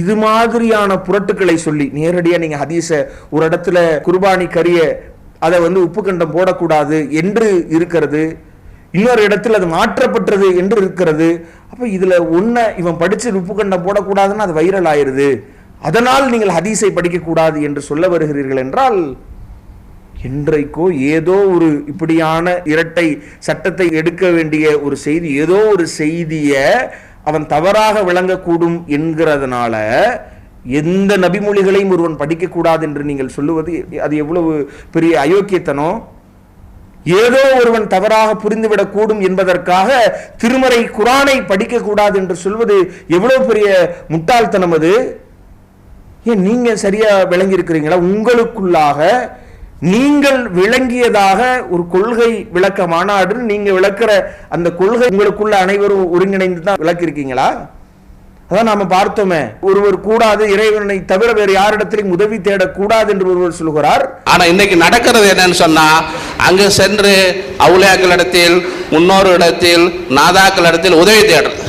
இது மாதிரியான புரட்டுக்களை சொல்லி நேரடியா நீங்க ஹதீஸ ஒரு இடத்துல குர்பானி கரிய அதை உப்பு கண்டம் போடக்கூடாது என்று இருக்கிறது, இன்னொரு இடத்துல அது மாற்றப்பட்டது என்று இருக்கிறது. அப்ப இதுல ஒன்ன இவன் படிச்சு உப்பு கண்டம் போடக்கூடாதுன்னு அது வைரல் ஆயிருது, அதனால் நீங்கள் ஹதீஸை படிக்க கூடாது என்று சொல்ல வருகிறீர்கள் என்றால், என்றைக்கோ ஏதோ ஒரு இப்படியான இரட்டை சட்டத்தை எடுக்க வேண்டிய ஒரு செய்தி, ஏதோ ஒரு செய்திய அவன் தவறாக விளங்கக்கூடும் என்கிறதுனால எந்த நபிமொழிகளையும் ஒருவன் படிக்க கூடாது என்று நீங்கள் சொல்லுவது அது எவ்வளவு பெரிய அயோக்கியத்தனம். ஏதோ ஒருவன் தவறாக புரிந்துவிடக் கூடும் என்பதற்காக திருமறை குரானை படிக்க கூடாது என்று சொல்வது எவ்வளவு பெரிய முட்டாள்தனம் அது. ஏன் நீங்க சரியா விளங்கி இருக்கிறீங்களா? உங்களுக்குள்ளாக நீங்கள் விளங்கியதாக ஒரு கொள்கை விளக்க மாநாடு நீங்க விளக்குற அந்த கொள்கை உங்களுக்குள்ள அனைவரும் ஒருங்கிணைந்து தான் விளக்கிருக்கீங்களா? அதான் நாம பார்த்தோமே, ஒருவர் கூடாது, இறைவனை தவிர வேறு யாரிடத்திலும் உதவி தேடக்கூடாது என்று ஒருவர் சொல்கிறார்.
ஆனா இன்னைக்கு நடக்கிறது என்னன்னு சொன்னா, அங்கு சென்று அவுலியாக்களிடத்தில், முன்னோரு இடத்தில், நாதாக்கள் இடத்தில் உதவி தேடுறது,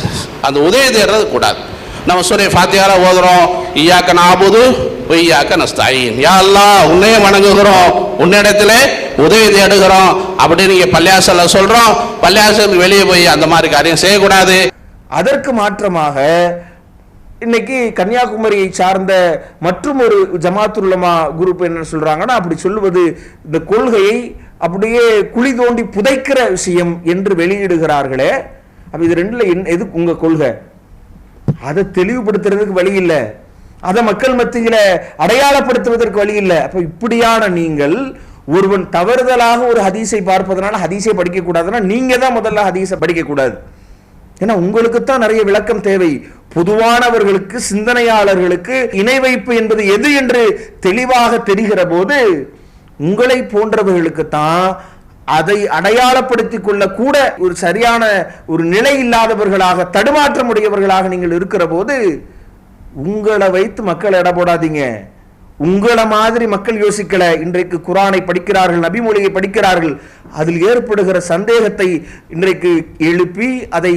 அந்த உதவி தேடுறது கூடாது. நம்ம சூரா ஃபாத்திஹால ஓதுறோம், இய்யாக நஅபுது வ இய்யாக நஸ்தஈன், யா அல்லாஹ் உன்னையே வணங்குகிறோம், உன்னிடத்திலே உதவி தேடுகிறோம் அப்படி நீங்க பள்ளியாசல்ல சொல்றோம். பள்ளியாசலுக்கு வெளியே போய் அந்த மாதிரி காரியம் செய்யக்கூடாது.
அதற்கு மாற்றமாக இன்னைக்கு கன்னியாகுமரியை சார்ந்த மற்றும் ஒரு ஜமாத்துல் உலமா குரூப் என்ன சொல்றாங்கன்னா, அப்படி சொல்லுவது இந்த கொள்கையை அப்படியே குழி தோண்டி புதைக்கிற விஷயம் என்று வெளியிடுகிறார்களே. அப்ப இது ரெண்டுல எது உங்க கொள்கை? அதை தெளிவுபடுத்துறதுக்கு வழி இல்லை, அதை மக்கள் மத்தியில அடையாளப்படுத்துவதற்கு வழி இல்லை. அப்ப இப்படியான நீங்கள் ஒருவன் தவறுதலாக ஒரு ஹதீஸை பார்ப்பதனால ஹதீஸை படிக்க கூடாதுன்னா நீங்க தான் முதல்ல ஹதீஸை படிக்க கூடாது. ஏன்னா உங்களுக்கு தான் நிறைய விளக்கம் தேவை. பொதுவானவர்களுக்கு, சிந்தனையாளர்களுக்கு இணை வைப்பு என்பது எது என்று தெளிவாக தெரிகிற போது உங்களை போன்றவர்களுக்கு தான் அதை அடையாளப்படுத்திக் கொள்ள கூட ஒரு சரியான ஒரு நிலை இல்லாதவர்களாக, தடுமாற்றமுடையவர்களாக நீங்கள் இருக்கிற போது உங்களை வைத்து மக்கள் எடை போடாதீங்க. உங்களை மாதிரி மக்கள் யோசிக்கல. இன்றைக்கு குரானை படிக்கிறார்கள், நபிமொழியை படிக்கிறார்கள், அதில் ஏற்படுகிற சந்தேகத்தை இன்றைக்கு எழுப்பி அதை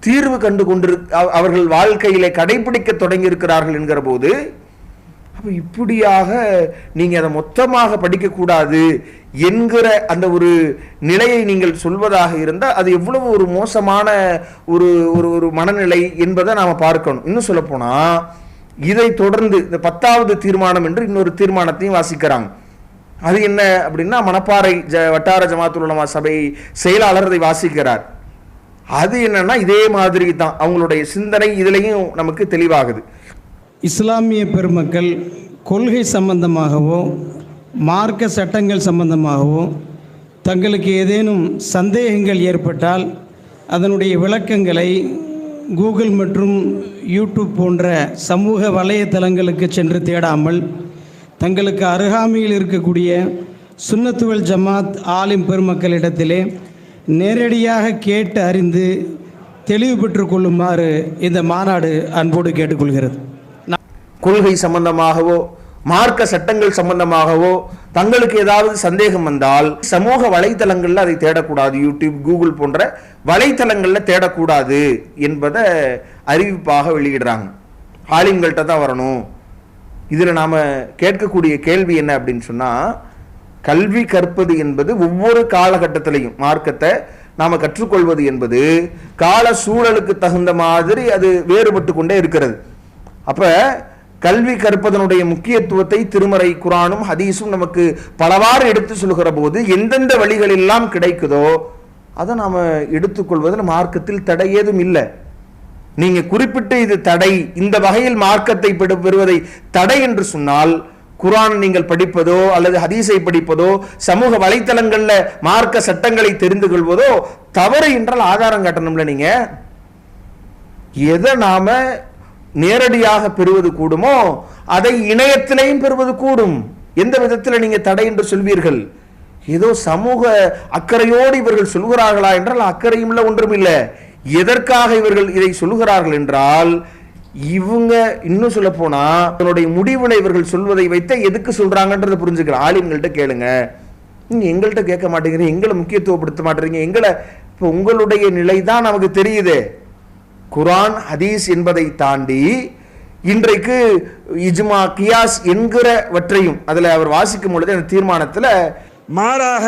தீர்வு கண்டு கொண்டு அவர்கள் வாழ்க்கையிலே கடைபிடிக்க தொடங்கி இருக்கிறார்கள் என்கிற போது, அப்ப இப்படியாக நீங்க அதை மொத்தமாக படிக்க கூடாது என்கிற அந்த ஒரு நிலையை நீங்கள் சொல்வதாக இருந்தால் அது எவ்வளவு ஒரு மோசமான ஒரு ஒரு மனநிலை என்பதை நாம பார்க்கணும். இன்னும் சொல்ல போனா, இதை தொடர்ந்து இந்த 10வது தீர்மானம் என்று இன்னொரு தீர்மானத்தையும் வாசிக்கிறாங்க. அது என்ன அப்படின்னா, மணப்பாறை வட்டார ஜமாத்துல் உலமா சபை செயலாளர் அதை வாசிக்கிறார். அது என்னன்னா இதே மாதிரி தான் அவங்களுடைய சிந்தனை இதிலையும் நமக்கு தெளிவாகுது.
இஸ்லாமிய பெருமக்கள் கொள்கை சம்பந்தமாகவோ மார்க்க சட்டங்கள் சம்பந்தமாகவோ தங்களுக்கு ஏதேனும் சந்தேகங்கள் ஏற்பட்டால் அதனுடைய விளக்கங்களை கூகுள் மற்றும் யூடியூப் போன்ற சமூக வலைத்தளங்களுக்கு சென்று தேடாமல் தங்களுக்கு அருகாமையில் இருக்கக்கூடிய சுன்னத்துவல் ஜமாத் ஆலிம் பெருமக்களிடத்திலே நேரடியாக கேட்டு அறிந்து தெளிவு பெற்றுக் கொள்ளுமாறு இந்த மாநாடு அன்போடு கேட்டுக்கொள்கிறது.
கொள்கை சம்பந்தமாகவோ மார்க்க சட்டங்கள் சம்பந்தமாகவோ தங்களுக்கு ஏதாவது சந்தேகம் வந்தால் சமூக வலைத்தளங்கள்ல அதை தேடக்கூடாது. யூடியூப், கூகுள் போன்ற வலைத்தளங்கள்ல தேடக்கூடாது என்பதை அறிவிப்பாக வெளியிடுறாங்க. ஆலிம்கள்ட்ட தான் வரணும். இதுல நாம கேட்கக்கூடிய கேள்வி என்ன அப்படின்னு சொன்னா, கல்வி கற்பது என்பது ஒவ்வொரு காலகட்டத்திலையும் மார்க்கத்தை நாம கற்றுக்கொள்வது என்பது கால சூழலுக்கு தகுந்த மாதிரி அது வேறுபட்டு கொண்டே இருக்கிறது. அப்ப கல்வி கற்பதனுடைய முக்கியத்துவத்தை திருமறை குரானும் ஹதீஸும் நமக்கு பலவாறு எடுத்து சொல்கிற போது எந்தெந்த வழிகள் எல்லாம் கிடைக்குதோ அதை நாம எடுத்துக்கொள்வதில் மார்க்கத்தில் தடை ஏதும் இல்லை. நீங்க குறிப்பிட்டு இது தடை, இந்த வகையில் மார்க்கத்தை பெறுவதை தடை என்று சொன்னால் குரான் நீங்கள் படிப்பதோ அல்லது ஹதீஸை படிப்பதோ சமூக வலைத்தளங்கள்ல மார்க்க சட்டங்களை தெரிந்து கொள்வதோ தவறு என்றால் ஆதாரம் காட்டணும்ல. நீங்க எதை நாம நேரடியாக பெறுவது கூடுமோ அதை இணையத்திலையும் பெறுவது கூடும். எந்த விதத்தில் நீங்க தடை என்று சொல்வீர்கள்? ஏதோ சமூக அக்கறையோடு இவர்கள் சொல்கிறார்களா என்றால் அக்கறையும் இல்லை, ஒன்றும் இல்லை. எதற்காக இவர்கள் இதை சொல்கிறார்கள் என்றால், இவங்க இன்னும் சொல்ல போனா அதனுடைய முடிவுல இவர்கள் சொல்வதை வைத்த எதுக்கு சொல்றாங்கன்றதை புரிஞ்சுக்கலாம். ஆலிம்கள்ட்ட கேளுங்க, நீங்க எங்கள்கிட்ட கேட்க மாட்டேங்கிறீங்க, எங்களை முக்கியத்துவப்படுத்த மாட்டேறீங்க, எங்களை இப்போ உங்களுடைய நிலை தான் நமக்கு தெரியுது. குரான் ஹதீஸ் என்பதை தாண்டி இன்றைக்கு இஜ்மா கியாஸ் என்கிறவற்றையும் அதில் அவர் வாசிக்கும் பொழுது அந்த தீர்மானத்தில்
மாறாக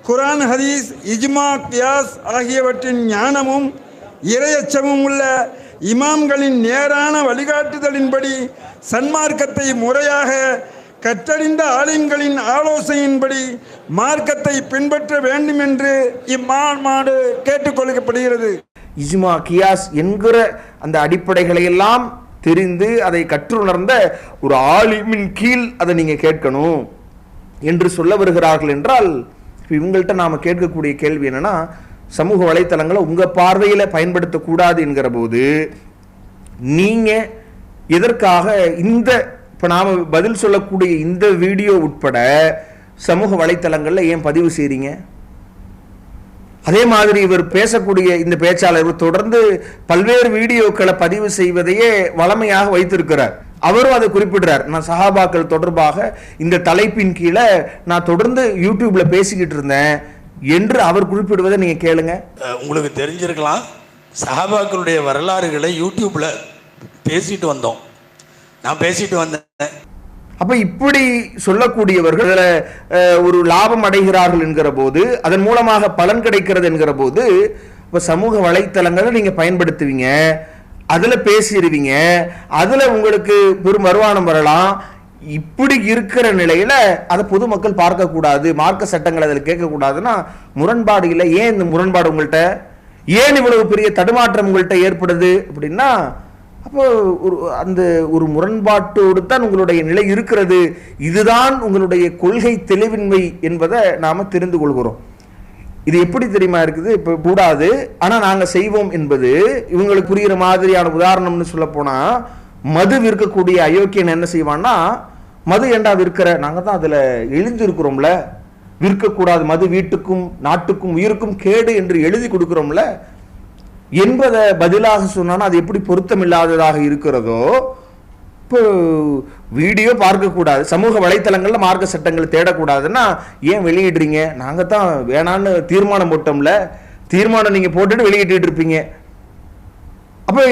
குரான் ஹதீஸ் இஜ்மா கியாஸ் ஆகியவற்றின் ஞானமும் இறையச்சமும் உள்ள இமாம்களின் நேரான வழிகாட்டுதலின்படி சன்மார்க்கத்தை முறையாக கற்றறிந்த ஆலிம்களின் ஆலோசனையின்படி மார்க்கத்தை பின்பற்ற வேண்டும் என்று இம்மாநாடு கேட்டுக்கொள்ளப்படுகிறது.
இஜ்மா கியாஸ் என்கிற அந்த அடிப்படைகளை எல்லாம் தெரிந்து அதை கற்றுணர்ந்த ஒரு ஆலிமின் கீழ் அதை நீங்க கேட்கணும் என்று சொல்ல வருகிறார்கள் என்றால், இவங்கள்ட்ட நாம கேட்கக்கூடிய கேள்வி என்னன்னா, சமூக வலைத்தளங்களை உங்க பார்வையில பயன்படுத்தக்கூடாது என்கிற போது நீங்க எதற்காக இந்த இப்ப நாம பதில் சொல்லக்கூடிய இந்த வீடியோ உட்பட சமூக வலைத்தளங்கள்ல ஏன் பதிவு செய்றீங்க? அதே மாதிரி இவர் பேசக்கூடிய இந்த பேச்சாளர் தொடர்ந்து பல்வேறு வீடியோக்களை பதிவு செய்வதையே வளமையாக வைத்திருக்கிறார். அவரும் அதை குறிப்பிடுறார். நான் சஹாபாக்கள் தொடர்பாக இந்த தலைப்பின் கீழே நான் தொடர்ந்து யூடியூப்ல பேசிக்கிட்டு இருந்தேன் என்று அவர் குறிப்பிடுவதை நீங்க கேளுங்க.
உங்களுக்கு தெரிஞ்சிருக்கலாம், சஹாபாக்களுடைய வரலாறுகளை யூடியூப்ல பேசிட்டு வந்தோம், நான் பேசிட்டு வந்தேன்.
அப்ப இப்படி சொல்லக்கூடியவர்கள் ஒரு லாபம் அடைகிறார்கள் என்கிற போது, அதன் மூலமாக பலன் கிடைக்கிறது என்கிற போது, இப்ப சமூக வலைத்தளங்களை நீங்க பயன்படுத்துவீங்க, அதுல பேசிடுவீங்க, அதுல உங்களுக்கு பெரும் வருமானம் வரலாம். இப்படி இருக்கிற நிலையில அதை பொதுமக்கள் பார்க்க கூடாது, மார்க்க சட்டங்கள் அதில் கேட்க கூடாதுன்னா முரண்பாடு இல்லை. ஏன் இந்த முரண்பாடு உங்கள்கிட்ட, ஏன் இவ்வளவு பெரிய தடுமாற்றம் உங்கள்கிட்ட ஏற்படுது அப்படின்னா, அப்போ அந்த ஒரு முரண்பாட்டோடு தான் உங்களுடைய நிலை இருக்கிறது. இதுதான் உங்களுடைய கொள்கை தெளிவின்மை என்பதை நாம தெரிந்து கொள்கிறோம். இது எப்படி தெரியுமா இருக்குது? இப்ப கூடாது ஆனா நாங்க செய்வோம் என்பது இவங்களுக்கு புரிகிற மாதிரியான உதாரணம்னு சொல்ல போனா, மது விற்கக்கூடிய அயோக்கியன் என்ன செய்வான்னா, மது ஏண்டா விற்கிற, நாங்க தான் அதுல எழுந்திருக்கிறோம்ல, விற்கக்கூடாது, மது வீட்டுக்கும் நாட்டுக்கும் உயிருக்கும் கேடு என்று எழுதி கொடுக்கிறோம்ல என்பதை பதிலாக சொன்னா அது எப்படி பொருத்தமில்லாததாக இருக்கிறதோ. இப்போ வீடியோ பார்க்கக்கூடாது, சமூக வலைத்தளங்கள்ல மார்க்க சட்டங்கள் தேடக்கூடாதுன்னா ஏன் வெளியிடுறீங்க? நாங்க தான் வேணான்னு தீர்மானம் போட்டோம்ல, தீர்மானம் நீங்க போட்டுட்டு வெளியிட்டு இருப்பீங்க. அப்ப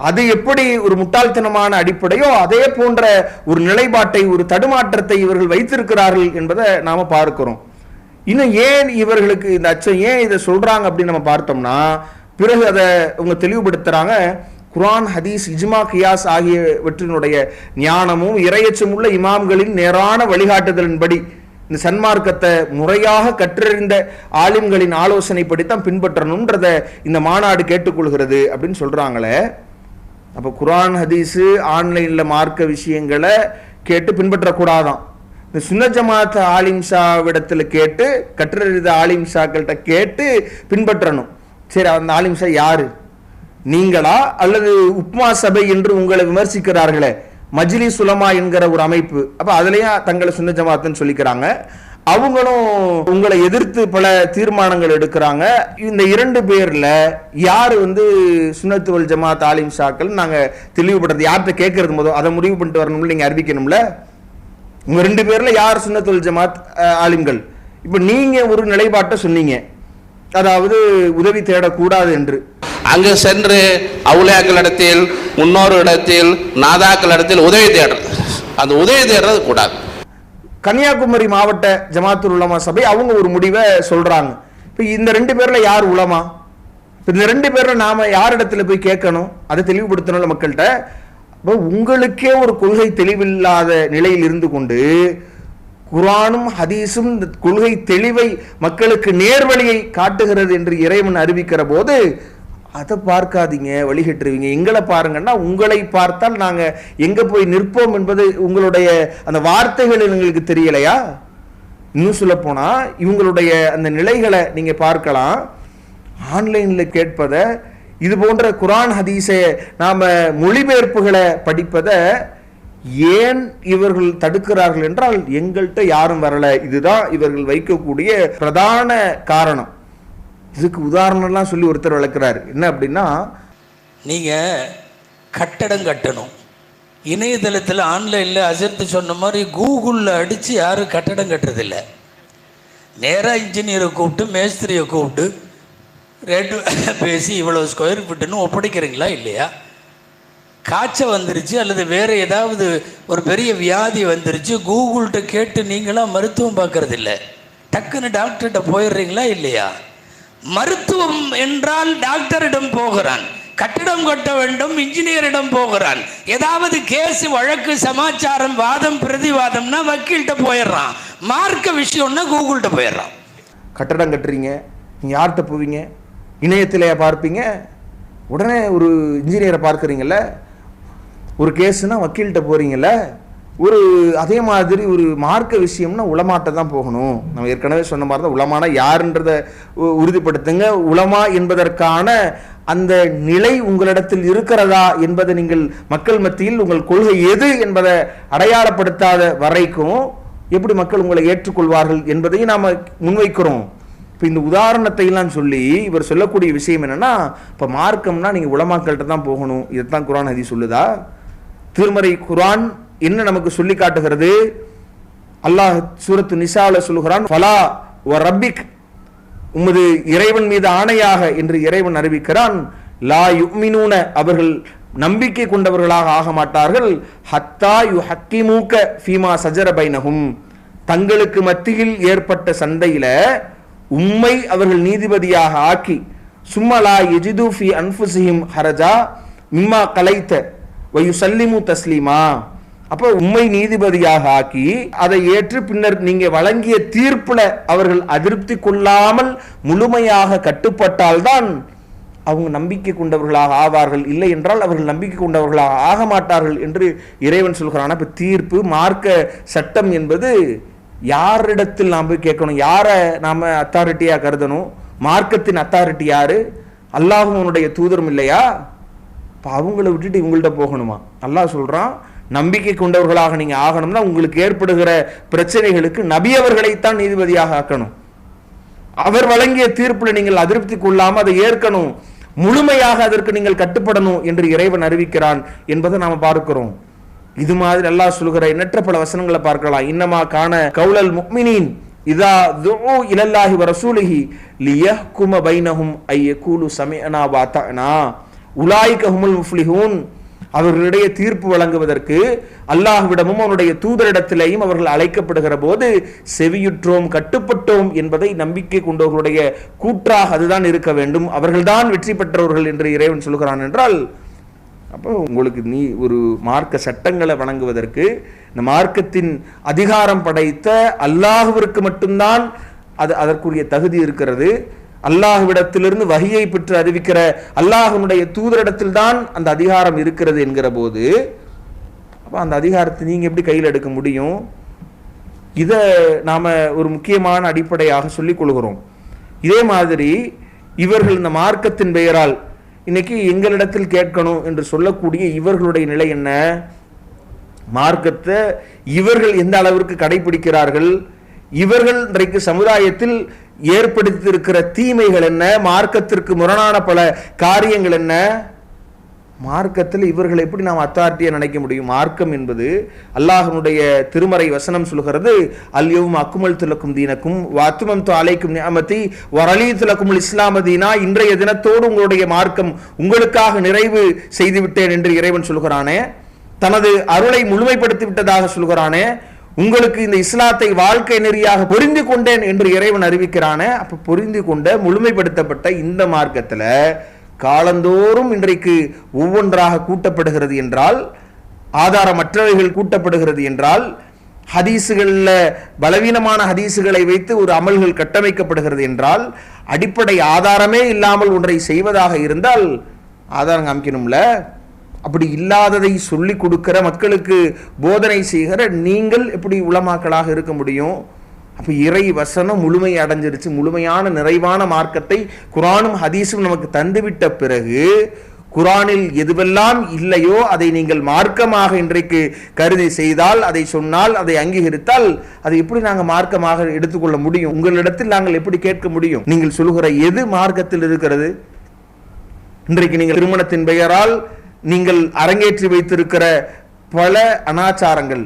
அது எப்படி ஒரு முட்டாள்தனமான அடிப்படையோ அதே போன்ற ஒரு நிலைப்பாட்டை, ஒரு தடுமாற்றத்தை இவர்கள் வைத்திருக்கிறார்கள் என்பதை நாம பார்க்கிறோம். இன்னும் ஏன் இவர்களுக்கு இந்த அச்சம், ஏன் இதை சொல்றாங்க அப்படின்னு நம்ம பார்த்தோம்னா, பிறகு அதை அவங்க தெளிவுபடுத்துறாங்க. குர்ஆன் ஹதீஸ் இஜ்மா கியாஸ் ஆகியவற்றினுடைய ஞானமும் இறையச்சம் உள்ள இமாம்களின் நேரான வழிகாட்டுதலின்படி இந்த சன்மார்க்கத்தை முறையாக கற்றறிந்த ஆலிம்களின் ஆலோசனைப்படித்தான் பின்பற்றணும்ன்றத இந்த மாநாடு கேட்டுக்கொள்கிறது அப்படின்னு சொல்றாங்களே. அப்போ குர்ஆன் ஹதீஸு ஆன்லைன்ல மார்க்க விஷயங்களை கேட்டு பின்பற்றக்கூடாதான். இந்த சுன்னத் ஜமாத் ஆலிம்ஷாவிடத்துல கேட்டு, கற்றறிந்த ஆலிம்ஷாக்கள்கிட்ட கேட்டு பின்பற்றணும். சரி, அந்த ஆலிம்ஷா யாரு? நீங்களா அல்லது உப்மா சபை என்று உங்களை விமர்சிக்கிறார்களே மஜ்லிஸ் உலமா என்கிற ஒரு அமைப்பு, அப்ப அதுலயே தங்களை சுன்னத் ஜமாத்னு சொல்லிக்கிறாங்க. அவங்களும் உங்களை எதிர்த்து பல தீர்மானங்கள் எடுக்கிறாங்க. இந்த 2 பேர்ல யாரு சுன்னத் வல் ஜமாத் ஆலிம்ஷாக்கள் நாங்க தெளிவுபடுறது யார்கிட்ட கேட்கறது போதும் அதை முடிவு பண்ணிட்டு வரணும்ல, நீங்க அறிவிக்கணும்ல. உங்க 2 பேர்ல யார் சுன்னத் வல் ஜமாத் ஆலிம்கள்? இப்ப நீங்க ஒரு நிலைப்பாட்டை சொன்னீங்க, அதாவது உதவி தேடக்கூடாது என்று.
அங்கு சென்று அவுலியாக்களிடத்தில், முன்னோர் இடத்தில், நாதாக்களிடத்தில் உதவி தேடுறது, அந்த உதவி தேடுறது கூடாது.
கன்னியாகுமரி மாவட்ட ஜமாத்துல் உலமா சபை அவங்க ஒரு முடிவை சொல்றாங்க. இப்ப இந்த 2 பேர்ல யார் உலமா? இந்த 2 பேர்ல நாம யாரிடத்துல போய் கேட்கணும்? அதை தெளிவுபடுத்தணும் மக்கள்கிட்ட. உங்களுக்கே ஒரு கொள்கை தெளிவில்லாத நிலையில் இருந்து கொண்டு குர்ஆனும் ஹதீஸும் கொள்கை தெளிவை மக்களுக்கு நேர்வழியை காட்டுகிறது என்று இறைவன் அறிவிக்கிற போது அதை பார்க்காதீங்க, வழிகட்டுருவீங்க. எங்களை பாருங்கன்னா உங்களை பார்த்தால் நாங்க எங்க போய் நிற்போம் என்பது உங்களுடைய அந்த வார்த்தைகள் எங்களுக்கு தெரியலையா? இன்னும் சொல்ல போனா இவங்களுடைய அந்த நிலைகளை நீங்க பார்க்கலாம். ஆன்லைன்ல கேட்பதை, இது போன்ற குர்ஆன் ஹதீஸை நாம மொழிபெயர்ப்புகளை படிப்பதை ஏன் இவர்கள் தடுக்கிறார்கள் என்றால் எங்கள்கிட்ட யாரும் வரல. இதுதான் இவர்கள் வைக்கக்கூடிய பிரதான காரணம். இதுக்கு உதாரணம்லாம் சொல்லி ஒருத்தர் விளக்குறாரு. என்ன அப்படின்னா,
நீங்கள் கட்டடம் கட்டணும், இணையதளத்தில் ஆன்லைனில் அசர்த்து சொன்ன மாதிரி கூகுளில் அடித்து யாரும் கட்டடம் கட்டுறதில்லை. நேராக இன்ஜினியரை கூப்பிட்டு, மேஸ்திரியை கூப்பிட்டு ரேட்டு பேசி இவ்வளோ ஸ்கொயர் ஃபீட்டுன்னு ஒப்படைக்கிறீங்களா இல்லையா? காய்ச்சல் வந்துருச்சு அல்லது வேறு ஏதாவது ஒரு பெரிய வியாதி வந்துருச்சு, கூகுள்கிட்ட கேட்டு நீங்களாம் மருத்துவம் பார்க்கறதில்ல, டக்குன்னு டாக்டர்கிட்ட போயிடுறீங்களா இல்லையா? மருத்துவம் என்றால் டாக்டரிடம் போகிறான், கட்டிடம் கட்ட வேண்டும் இன்ஜினியரிடம் போகிறான், ஏதாவது கேஸ் வழக்கு சமாச்சாரம் வாதம் பிரதிவாதம்னா வக்கீல்கிட்ட போயிடுறான், மார்க்க விஷயம்னா கூகுள்கிட்ட போயிடுறான்.
கட்டடம் கட்டுறீங்க, நீங்கள் யார்கிட்ட போவீங்க? இணையத்திலேயே பார்ப்பீங்க. உடனே ஒரு இன்ஜினியரை பார்க்குறீங்கல்ல, ஒரு கேஸுனா வக்கீல்கிட்ட போகிறீங்கல்ல. ஒரு அதே மாதிரி ஒரு மார்க்க விஷயம்னா உலமாட்ட தான் போகணும். நம்ம ஏற்கனவே சொன்ன மாதிரி தான் உலமானா யாருன்றதை உறுதிப்படுத்துங்க. உலமா என்பதற்கான அந்த நிலை உங்களிடத்தில் இருக்கிறதா என்பதை நீங்கள் மக்கள் மத்தியில் உங்கள் கொள்கை எது என்பதை அடையாளப்படுத்தாத வரைக்கும் எப்படி மக்கள் உங்களை ஏற்றுக்கொள்வார்கள் என்பதையும் நாம் முன்வைக்கிறோம். இப்போ இந்த உதாரணத்தை எல்லாம் சொல்லி இவர் சொல்லக்கூடிய விஷயம் என்னன்னா, இப்போ மார்க்கம்னா நீங்கள் உலமாக்கள்கிட்ட தான் போகணும், இதைத்தான் குர்ஆன் ஹதீஸ் சொல்லுதா? திருமறை குர்ஆன் என்ன நமக்கு சொல்லி காட்டுகிறது? அல்லாஹ் சூரத்து நிசால சொல்லுகிறான், ஃபலா வ ரப்பிக், உமது இறைவன் மீது ஆணையாக என்று இறைவன் அறிவிக்கிறான். லா யுமினூன, அவர்கள் நம்பிக்கை கொண்டவர்களாக ஆக மாட்டார்கள். ஹத்தா யுஹக்கிமூக ஃபீமா சஜர பைனஹும், தங்களுக்கு மத்தியில் ஏற்பட்ட சண்டையில உம்மை அவர்கள் நீதிபதியாக ஆக்கி, சும்மலா யஜிது ஃபி அன்ஃபுஸிஹிம் ஹரஜா மிம்மா கலைத்த வயுசல்லிமு தஸ்லீமா, அப்போ உம்மை நீதிபதியாக ஆக்கி அதை ஏற்று பின்னர் நீங்க வழங்கிய தீர்ப்புல அவர்கள் அதிருப்தி கொள்ளாமல் முழுமையாக கட்டுப்பட்டால்தான் அவங்க நம்பிக்கை கொண்டவர்களாக ஆவார்கள். இல்லை என்றால் அவர்கள் நம்பிக்கை கொண்டவர்களாக ஆக மாட்டார்கள் என்று இறைவன் சொல்கிறான். இப்போ தீர்ப்பு மார்க்க சட்டம் என்பது யாரிடத்தில் நாம் போய் கேட்கணும்? யாரை நாம அத்தாரிட்டியா கருதணும்? மார்க்கத்தின் அத்தாரிட்டி யாரு? அல்லாஹும் அவனுடைய தூதரும் இல்லையா? இப்போ அவங்கள விட்டுட்டு இவங்கள்ட்ட போகணுமா? அல்லாஹ் சொல்றான், நம்பிக்கை கொண்டவர்களாக நீங்க ஆகணும்னா உங்களுக்கு ஏற்படுகிற பிரச்சனைகளுக்கு நபி அவர்களைத்தான் நீதிபதியாக ஆக்கணும். அவர் வழங்கிய தீர்ப்புல நீங்கள் அதிருப்தி கொள்ளாம அதை ஏற்கணும், முழுமையாக அதற்கு நீங்கள் கட்டுப்படணும் என்று இறைவன் அறிவிக்கிறான் என்பதை நாம பார்க்கிறோம். இது மாதிரி அல்லாஹ் சொல்லுகிற எண்ணற்ற பல வசனங்களை பார்க்கலாம். இன்னமா கான கௌலல் முஃமினீன் இதா துஉ இலல்லாஹி வ ரசூலிஹி லியஹ்கும பைனஹும் ஐயகூலு சமிஅனா வ அத்தஅனா உலாயிக ஹுமுல் முஃப்லிஹூன், அவர்களிடையே தீர்ப்பு வழங்குவதற்கு அல்லாஹ்விடமும் அவனுடைய தூதரிடத்திலேயும் அவர்கள் அழைக்கப்படுகிற போது செவியுற்றோம் கட்டுப்பட்டோம் என்பதை நம்பிக்கை கொண்டவர்களுடைய கூற்றாக அதுதான் இருக்க வேண்டும். அவர்கள்தான் வெற்றி பெற்றவர்கள் என்று இறைவன் சொல்கிறான் என்றால், அப்போ உங்களுக்கு நீ ஒரு மார்க்க சட்டங்களை வழங்குவதற்கு இந்த மார்க்கத்தின் அதிகாரம் படைத்த அல்லாஹ்விற்கு மட்டும்தான் அதற்குரிய தகுதி இருக்கிறது. அல்லாஹ்விடத்திலிருந்து வஹியை பெற்று அறிவிக்கிற அல்லாஹ்வுடைய தூதரிடத்தில் தான் அந்த அதிகாரம் இருக்கிறது என்கிற போது, அப்போ அந்த அதிகாரத்தை நீங்க எப்படி கையில் எடுக்க முடியும்? இதை நாம் ஒரு முக்கியமான அடிப்படையாக சொல்லிக் கொள்கிறோம். இதே மாதிரி இவர்கள் இந்த மார்க்கத்தின் பெயரால் இன்னைக்கு எங்களிடத்தில் கேட்கணும் என்று சொல்லக்கூடிய இவர்களுடைய நிலை என்ன? மார்க்கத்தை இவர்கள் எந்த அளவிற்கு கடைபிடிக்கிறார்கள்? இவர்கள் இன்றைக்கு சமுதாயத்தில் ஏற்படுத்தியிருக்கிற தீமைகள் என்ன? மார்க்கத்திற்கு முரணான பல காரியங்கள் என்ன? மார்க்கத்தில் இவர்களை எப்படி நாம் அத்தாரிட்டியா நினைக்க முடியும்? மார்க்கம் என்பது அல்லாஹ்வுடைய திருமறை வசனம் சொல்கிறது, அல்யவும் அக்குமல் துலக்கும் தீனக்கும் வாத்துமம் அலைக்கும் நிஅமதி வரலீது லக்குமுல் இஸ்லாம தீனா, இன்றைய தினத்தோடு உங்களுடைய மார்க்கம் உங்களுக்காக நிறைவு செய்து விட்டேன் என்று இறைவன் சொல்கிறானே, தனது அருளை முழுமைப்படுத்தி விட்டதாக சொல்கிறானே, உங்களுக்கு இந்த இஸ்லாத்தை வாழ்க்கை நெறியாக பொருந்தி கொண்டேன் என்று இறைவன் அறிவிக்கிறானே. அப்ப பொருந்தி கொண்ட முழுமைப்படுத்தப்பட்ட இந்த மார்க்கத்துல காலந்தோறும் இன்றைக்கு ஒவ்வொன்றாக கூட்டப்படுகிறது என்றால், ஆதாரமற்றவைகள் கூட்டப்படுகிறது என்றால், ஹதீசுகளில் பலவீனமான ஹதீசுகளை வைத்து ஒரு அமல்கள் கட்டமைக்கப்படுகிறது என்றால், அடிப்படை ஆதாரமே இல்லாமல் ஒன்றை செய்வதாக இருந்தால் ஆதாரம் காமிக்கணும்ல. அப்படி இல்லாததை சொல்லி கொடுக்கிற, மக்களுக்கு போதனை செய்கிற நீங்கள் எப்படி உலமாக்களாக இருக்க முடியும்? அப்போ இறை வசனம் முழுமை அடைஞ்சிருச்சு. முழுமையான நிறைவான மார்க்கத்தை குரானும் ஹதீஸும் நமக்கு தந்துவிட்ட பிறகு குரானில் எதுவெல்லாம் இல்லையோ அதை நீங்கள் மார்க்கமாக இன்றைக்கு கருதி செய்தால், அதை சொன்னால், அதை அங்கீகரித்தால், அதை எப்படி நாங்கள் மார்க்கமாக எடுத்துக்கொள்ள முடியும்? உங்களிடத்தில் நாங்கள் எப்படி கேட்க முடியும்? நீங்கள் சொல்லுகிற எது மார்க்கத்தில் இருக்கிறது? இன்றைக்கு நீங்கள் திருமணத்தின் பெயரால் நீங்கள் அரங்கேற்றி வைத்திருக்கிற பல அனாச்சாரங்கள்,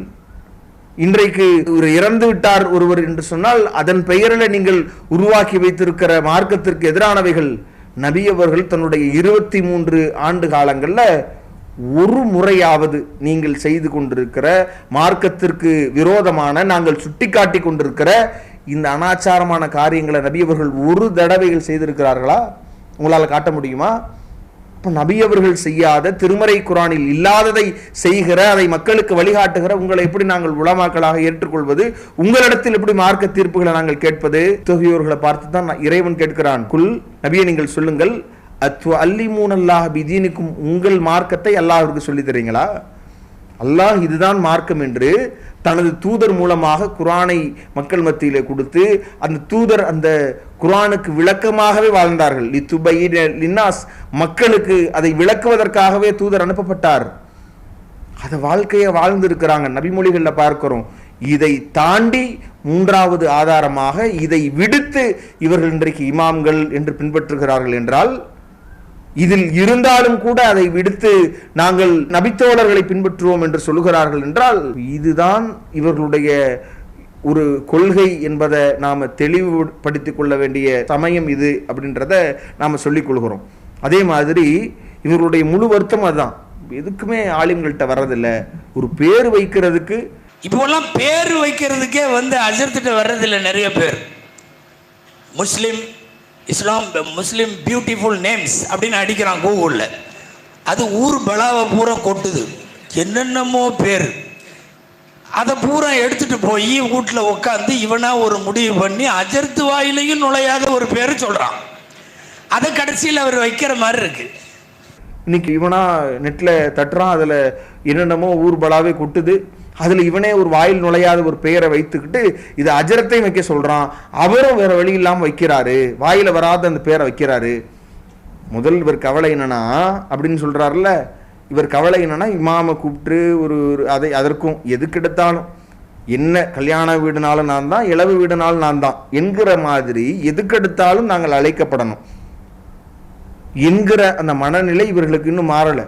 இன்றைக்கு ஒரு இறந்து விட்டார் ஒருவர் என்று சொன்னால் அதன் பெயரில் நீங்கள் உருவாக்கி வைத்திருக்கிற மார்க்கத்திற்கு எதிரானவைகள். நபி அவர்கள் தன்னுடைய 23 ஆண்டு காலங்களில் ஒரு முறையாவது நீங்கள் செய்து கொண்டிருக்கிற மார்க்கத்திற்கு விரோதமான, நாங்கள் சுட்டிக்காட்டி கொண்டிருக்கிற இந்த அனாச்சாரமான காரியங்களை நபி அவர்கள் ஒரு தடவைகள் செய்திருக்கிறார்களா? உங்களால் காட்ட முடியுமா? நபி அவர்கள் செய்யாத, திருமறை குரானில் இல்லாததை செய்கிற, அதை மக்களுக்கு வழிகாட்டுகிற உங்களை எப்படி நாங்கள் உலமாக்களாக ஏற்றுக்கொள்வது? உங்களிடத்தில் எப்படி மார்க்க தீர்ப்புகளை நாங்கள் கேட்பது? தொகையோர்களை பார்த்து தான் இறைவன் கேட்கிறான், குல் நபியை நீங்கள் சொல்லுங்கள், அல்லிமூனல்லாஹ் பிதீனிக்கும், உங்கள் மார்க்கத்தை அல்லாஹ்விற்கு சொல்லி தரீங்களா? அல்லாஹ் இதுதான் மார்க்கம் என்று தனது தூதர் மூலமாக குரானை மக்கள் மத்தியிலே கொடுத்து, அந்த தூதர் அந்த குரானுக்கு விளக்கமாகவே வாழ்ந்தார்கள். லின்னாஸ், மக்களுக்கு அதை விளக்குவதற்காகவே தூதர் அனுப்பப்பட்டார். அதை வாழ்க்கையை வாழ்ந்திருக்கிறாங்க. நபிமொழிகளில் பார்க்கிறோம். இதை தாண்டி மூன்றாவது ஆதாரமாக இதை விடுத்து இவர்கள் இன்றைக்கு இமாம்கள் என்று பின்பற்றுகிறார்கள் என்றால், இதில் இருந்தாலும் கூட அதை விடுத்து நாங்கள் நபித்தோழர்களை பின்பற்றுவோம் என்று சொல்லுகிறார்கள் என்றால், இதுதான் இவர்களுடைய ஒரு கொள்கை என்பதை நாம் தெளிவுபடுத்திக் கொள்ள வேண்டிய சமயம் இது அப்படின்றத நாம் சொல்லிக் கொள்கிறோம். அதே மாதிரி இவர்களுடைய முழு வருத்தம் அதுதான். எதுக்குமே ஆலிம்கள்கிட்ட வர்றதில்லை. ஒரு பேர் வைக்கிறதுக்கு,
இப்போல்லாம் பேர் வைக்கிறதுக்கே அஜர்த்திட்ட வர்றதில்லை நிறைய பேர். முஸ்லீம், இஸ்லாம், முஸ்லீம் பியூட்டிஃபுல் நேம்ஸ் அப்படின்னு அடிக்கிறான் கூகுளில். அது ஊர் பலாவை பூரா கொட்டுது, என்னென்னமோ பேர். அதை பூரா எடுத்துட்டு போய் வீட்டில் உட்காந்து இவனா ஒரு முடிவு பண்ணி அஜர்த்து வாயிலையும் நுழையாத ஒரு பேர் சொல்கிறான். அதை கடைசியில் அவர் வைக்கிற மாதிரி இருக்கு.
இன்னைக்கு இவனா நெட்டில் தட்டுறான், அதில் என்னென்னமோ ஊர் பலாவே கொட்டுது. அதில் இவனே ஒரு வாயில் நுழையாத ஒரு பெயரை வைத்துக்கிட்டு இது அஜரத்தையும் வைக்க சொல்கிறான். அவரும் வேற வழி இல்லாமல் வைக்கிறாரு, வாயில் வராத அந்த பேரை வைக்கிறாரு. முதல் இவர் கவலை என்னன்னா அப்படின்னு சொல்கிறாருல்ல, இவர் கவலை என்னன்னா இமாமை கூப்பிட்டு ஒரு அதற்கும் எதுக்கெடுத்தாலும் என்ன கல்யாண வீடுனாலும் நான் தான், இளவு வீடுனாலும் நான் தான் என்கிற மாதிரி எதுக்கெடுத்தாலும் நாங்கள் அழைக்கப்படணும் என்கிற அந்த மனநிலை இவர்களுக்கு இன்னும் மாறலை.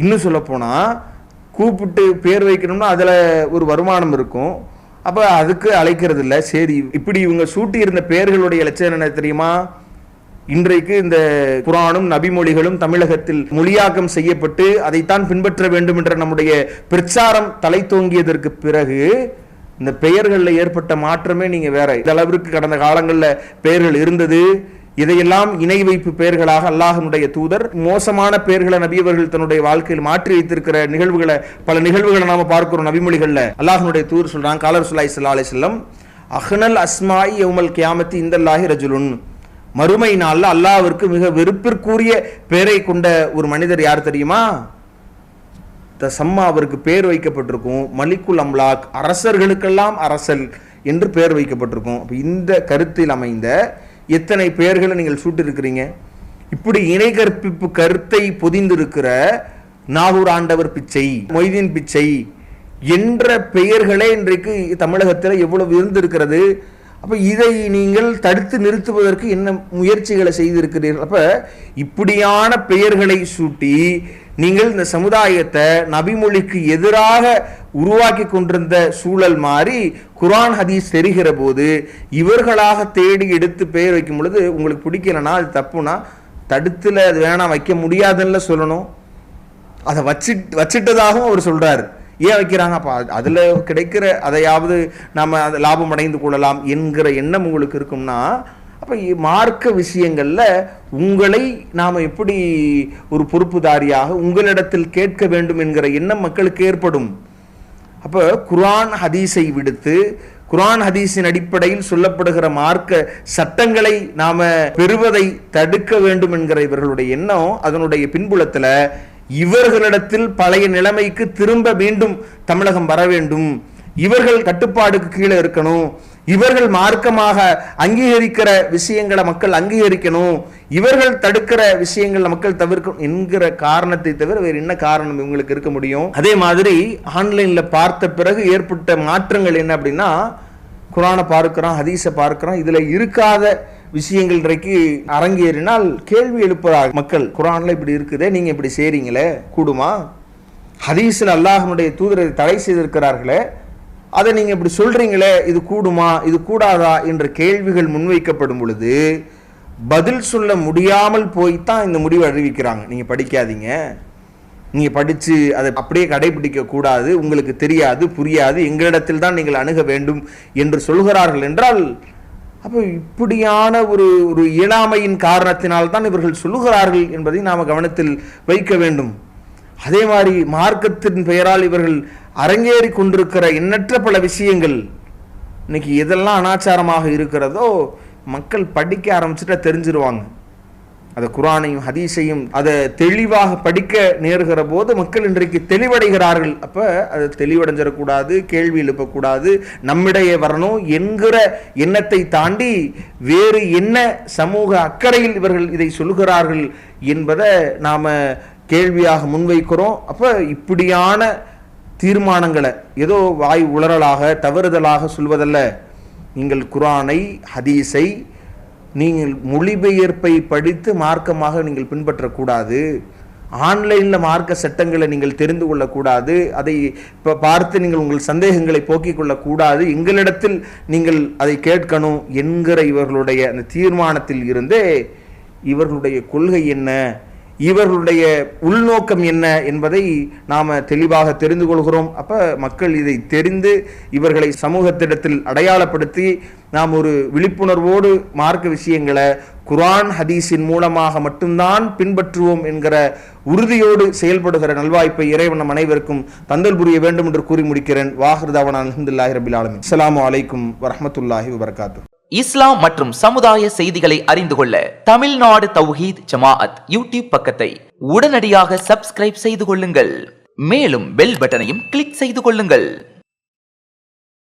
இன்னும் சொல்லப்போனால் கூப்பிட்டு பேர் வைக்கணும்னா அதில் ஒரு வருமானம் இருக்கும். அப்போ அதுக்கு அழைக்கிறது இல்லை. சரி, இப்படி இவங்க சூட்டி இருந்த பெயர்களுடைய லட்சணம் என்ன தெரியுமா? இன்றைக்கு இந்த குரானும் நபிமொழிகளும் தமிழகத்தில் மொழியாக்கம் செய்யப்பட்டு அதைத்தான் பின்பற்ற வேண்டும் என்ற நம்முடைய பிரச்சாரம் தலை தோங்கியதற்கு பிறகு இந்த பெயர்களில் ஏற்பட்ட மாற்றமே நீங்கள் வேற. இந்த அளவிற்கு கடந்த காலங்களில் பெயர்கள் இருந்தது. இதையெல்லாம் இணை வைப்பு பெயர்களாக அல்லாஹ்வுடைய தூதர் மோசமான பெயர்களை நபியவர்கள் தன்னுடைய வாழ்க்கையில் மாற்றி வைத்திருக்கிற நிகழ்வுகளை, பல நிகழ்வுகளை நாம பார்க்கிறோம். நபிமொழிகளில் அல்லாஹ்வுடைய தூதர் சொல்றாங்க, கால ரசூலுல்லாஹி ஸல்லல்லாஹு அலைஹி வஸல்லம், அஹ்னல் அஸ்மாஇ யௌமல் கியாமத்தி இந்தல்லாஹி ரஜுலுன், மறுமை நாளில் அல்லாஹ்விற்கு மிக வெறுப்பிற்குரிய பெயரை கொண்ட ஒரு மனிதர் யார் தெரியுமா? சம்மா அவருக்கு பேர் வைக்கப்பட்டிருக்கும். மலிக்குல் அம்லாக், அரசர்களுக்கெல்லாம் அரசல் என்று பெயர் வைக்கப்பட்டிருக்கும். அப்போ இந்த கருத்தில் அமைந்த எத்தனை பெயர்களை நீங்கள் சூட்டிருக்கிறீங்க. இப்படி இணை கற்பிப்பு கருத்தை பொதிந்திருக்கிற நாகூர் ஆண்டவர் பிச்சை, மொய்தீன் பிச்சை என்ற பெயர்களே இன்றைக்கு தமிழகத்தில் எவ்வளவு இருந்திருக்கிறது. அப்போ இதை நீங்கள் தடுத்து நிறுத்துவதற்கு என்ன முயற்சிகளை செய்திருக்கிறீர்கள்? அப்போ இப்படியான பெயர்களை சூட்டி நீங்கள் இந்த சமுதாயத்தை நபிமொழிக்கு எதிராக உருவாக்கி கொண்டிருந்த சூழல் மாறி குர்ஆன் ஹதீஸ் தெரிகிற போது இவர்களாக தேடி எடுத்து பெயர் வைக்கும் பொழுது உங்களுக்கு பிடிக்கலன்னா அது தப்புனா தடுத்துல அது வேணாம் வைக்க முடியாதுன்னு சொல்லணும். அதை வச்சிட்டதாகவும் அவர் சொல்றாரு. ஏன் வைக்கிறாங்க? அப்போ அதில் கிடைக்கிற அதையாவது நாம் அதை லாபம் அடைந்து கொள்ளலாம் என்கிற எண்ணம் உங்களுக்கு இருக்கும்னா, அப்போ மார்க்க விஷயங்களில் உங்களை நாம் எப்படி ஒரு பொறுப்புதாரியாக உங்களிடத்தில் கேட்க வேண்டும் என்கிற எண்ணம் மக்களுக்கு ஏற்படும். அப்போ குர்ஆன் ஹதீஸை விடுத்து குர்ஆன் ஹதீஸின் அடிப்படையில் சொல்லப்படுகிற மார்க்க சட்டங்களை நாம பெறுவதை தடுக்க வேண்டும் என்கிற இவர்களுடைய எண்ணம் அதனுடைய பின்புலத்தில் இவர்களிடத்தில் பழைய நிலைமைக்கு திரும்ப மீண்டும் தமிழகம் வர வேண்டும், இவர்கள் கட்டுப்பாடுக்கு கீழே இருக்கணும், இவர்கள் மார்க்கமாக அங்கீகரிக்கிற விஷயங்களை மக்கள் அங்கீகரிக்கணும், இவர்கள் தடுக்கிற விஷயங்களை மக்கள் தவிர்க்கணும் என்கிற காரணத்தை தவிர வேறு என்ன காரணம் இவங்களுக்கு இருக்க முடியும்? அதே மாதிரி ஆன்லைன்ல பார்த்த பிறகு ஏற்பட்ட மாற்றங்கள் என்ன அப்படின்னா, குர்ஆனை பார்க்கிறோம், ஹதீஸை பார்க்கிறோம், இதுல இருக்காத விஷயங்கள் இன்றைக்கு அரங்கேறினால் கேள்வி எழுப்புறாங்க மக்கள். குர்ஆன்ல இப்படி இருக்குதே, நீங்க இப்படி செய்றீங்களே, கூடுமா? ஹதீஸில் அல்லாஹ்வுடைய தூதரை தடை செய்திருக்கிறார்களே, அதை நீங்க இப்படி சொல்றீங்களே, இது கூடுமா இது கூடாதா என்ற கேள்விகள் முன்வைக்கப்படும் பொழுது பதில் சொல்ல முடியாமல் போய்தான் இந்த முடிவை அறிவிக்கிறாங்க. நீங்க படிக்காதீங்க, நீங்க படிச்சு அதை அப்படியே கடைபிடிக்க கூடாது, உங்களுக்கு தெரியாது புரியாது, எங்களிடத்தில் தான் நீங்கள் அணுக வேண்டும் என்று சொல்கிறார்கள் என்றால், அப்போ இப்படியான ஒரு இயலாமையின் காரணத்தினால் தான் இவர்கள் சொல்லுகிறார்கள் என்பதை நாம் கவனத்தில் வைக்க வேண்டும். அதே மாதிரி மார்க்கத்தின் பெயரால் இவர்கள் அரங்கேறி கொண்டிருக்கிற எண்ணற்ற பல விஷயங்கள் இன்னைக்கு எதெல்லாம் அனாச்சாரமாக இருக்கிறதோ மக்கள் படிக்க ஆரம்பிச்சுட்டா தெரிஞ்சிருவாங்க. அதை குர்ஆனையும் ஹதீஸையும் அதை தெளிவாக படிக்க நேருகிற போது மக்கள் இன்றைக்கு தெளிவடைகிறார்கள். அப்போ அதை தெளிவடைஞ்சிடக்கூடாது, கேள்வி எழுப்பக்கூடாது, நம்மிடையே வரணும் என்கிற எண்ணத்தை தாண்டி வேறு என்ன சமூக அக்கறையில் இவர்கள் இதை சொல்லுகிறார்கள் என்பதை நாம் கேள்வியாக முன்வைக்கிறோம். அப்போ இப்படியான தீர்மானங்களை ஏதோ வாய் உளறலாக தவறுதலாக சொல்வதல்ல. நீங்கள் குர்ஆனை ஹதீஸை நீங்கள் மொழிபெயர்ப்பை படித்து மார்க்கமாக நீங்கள் பின்பற்றக்கூடாது, ஆன்லைனில் மார்க்க சட்டங்களை நீங்கள் தெரிந்து கொள்ளக்கூடாது, அதை பார்த்து நீங்கள் உங்கள் சந்தேகங்களை போக்கிக் கொள்ளக்கூடாது, எங்களிடத்தில் நீங்கள் அதை கேட்கணும் என்கிற இவர்களுடைய அந்த தீர்மானத்தில் இருந்தே இவர்களுடைய கொள்கை என்ன, இவர்களுடைய உள்நோக்கம் என்ன என்பதை நாம் தெளிவாக தெரிந்து கொள்கிறோம். அப்போ மக்கள் இதை தெரிந்து இவர்களை சமூகத்திடத்தில் அடையாளப்படுத்தி நாம் ஒரு விழிப்புணர்வோடு மார்க்க விஷயங்களை குர்ஆன் ஹதீஸின் மூலமாக மட்டும்தான் பின்பற்றுவோம் என்கிற உறுதியோடு செயல்படுகிற நல்வாய்ப்பை இறைவன் நம் அனைவருக்கும் தந்தல் புரிய வேண்டும் என்று கூறி முடிக்கிறேன். வாஹிர் தஅவானா அல்ஹம்துலில்லாஹி ரப்பில் ஆலமீன். அஸ்ஸலாமு அலைக்கும் வரஹ்மத்துல்லாஹி வபரகாத்துஹு.
இஸ்லாம் மற்றும் சமுதாய செய்திகளை அறிந்து கொள்ள தமிழ்நாடு தௌஹீத் ஜமாஅத் யூடியூப் பக்கத்தை உடனடியாக சப்ஸ்கிரைப் செய்து கொள்ளுங்கள். மேலும் பெல் பட்டனையும் கிளிக் செய்து கொள்ளுங்கள்.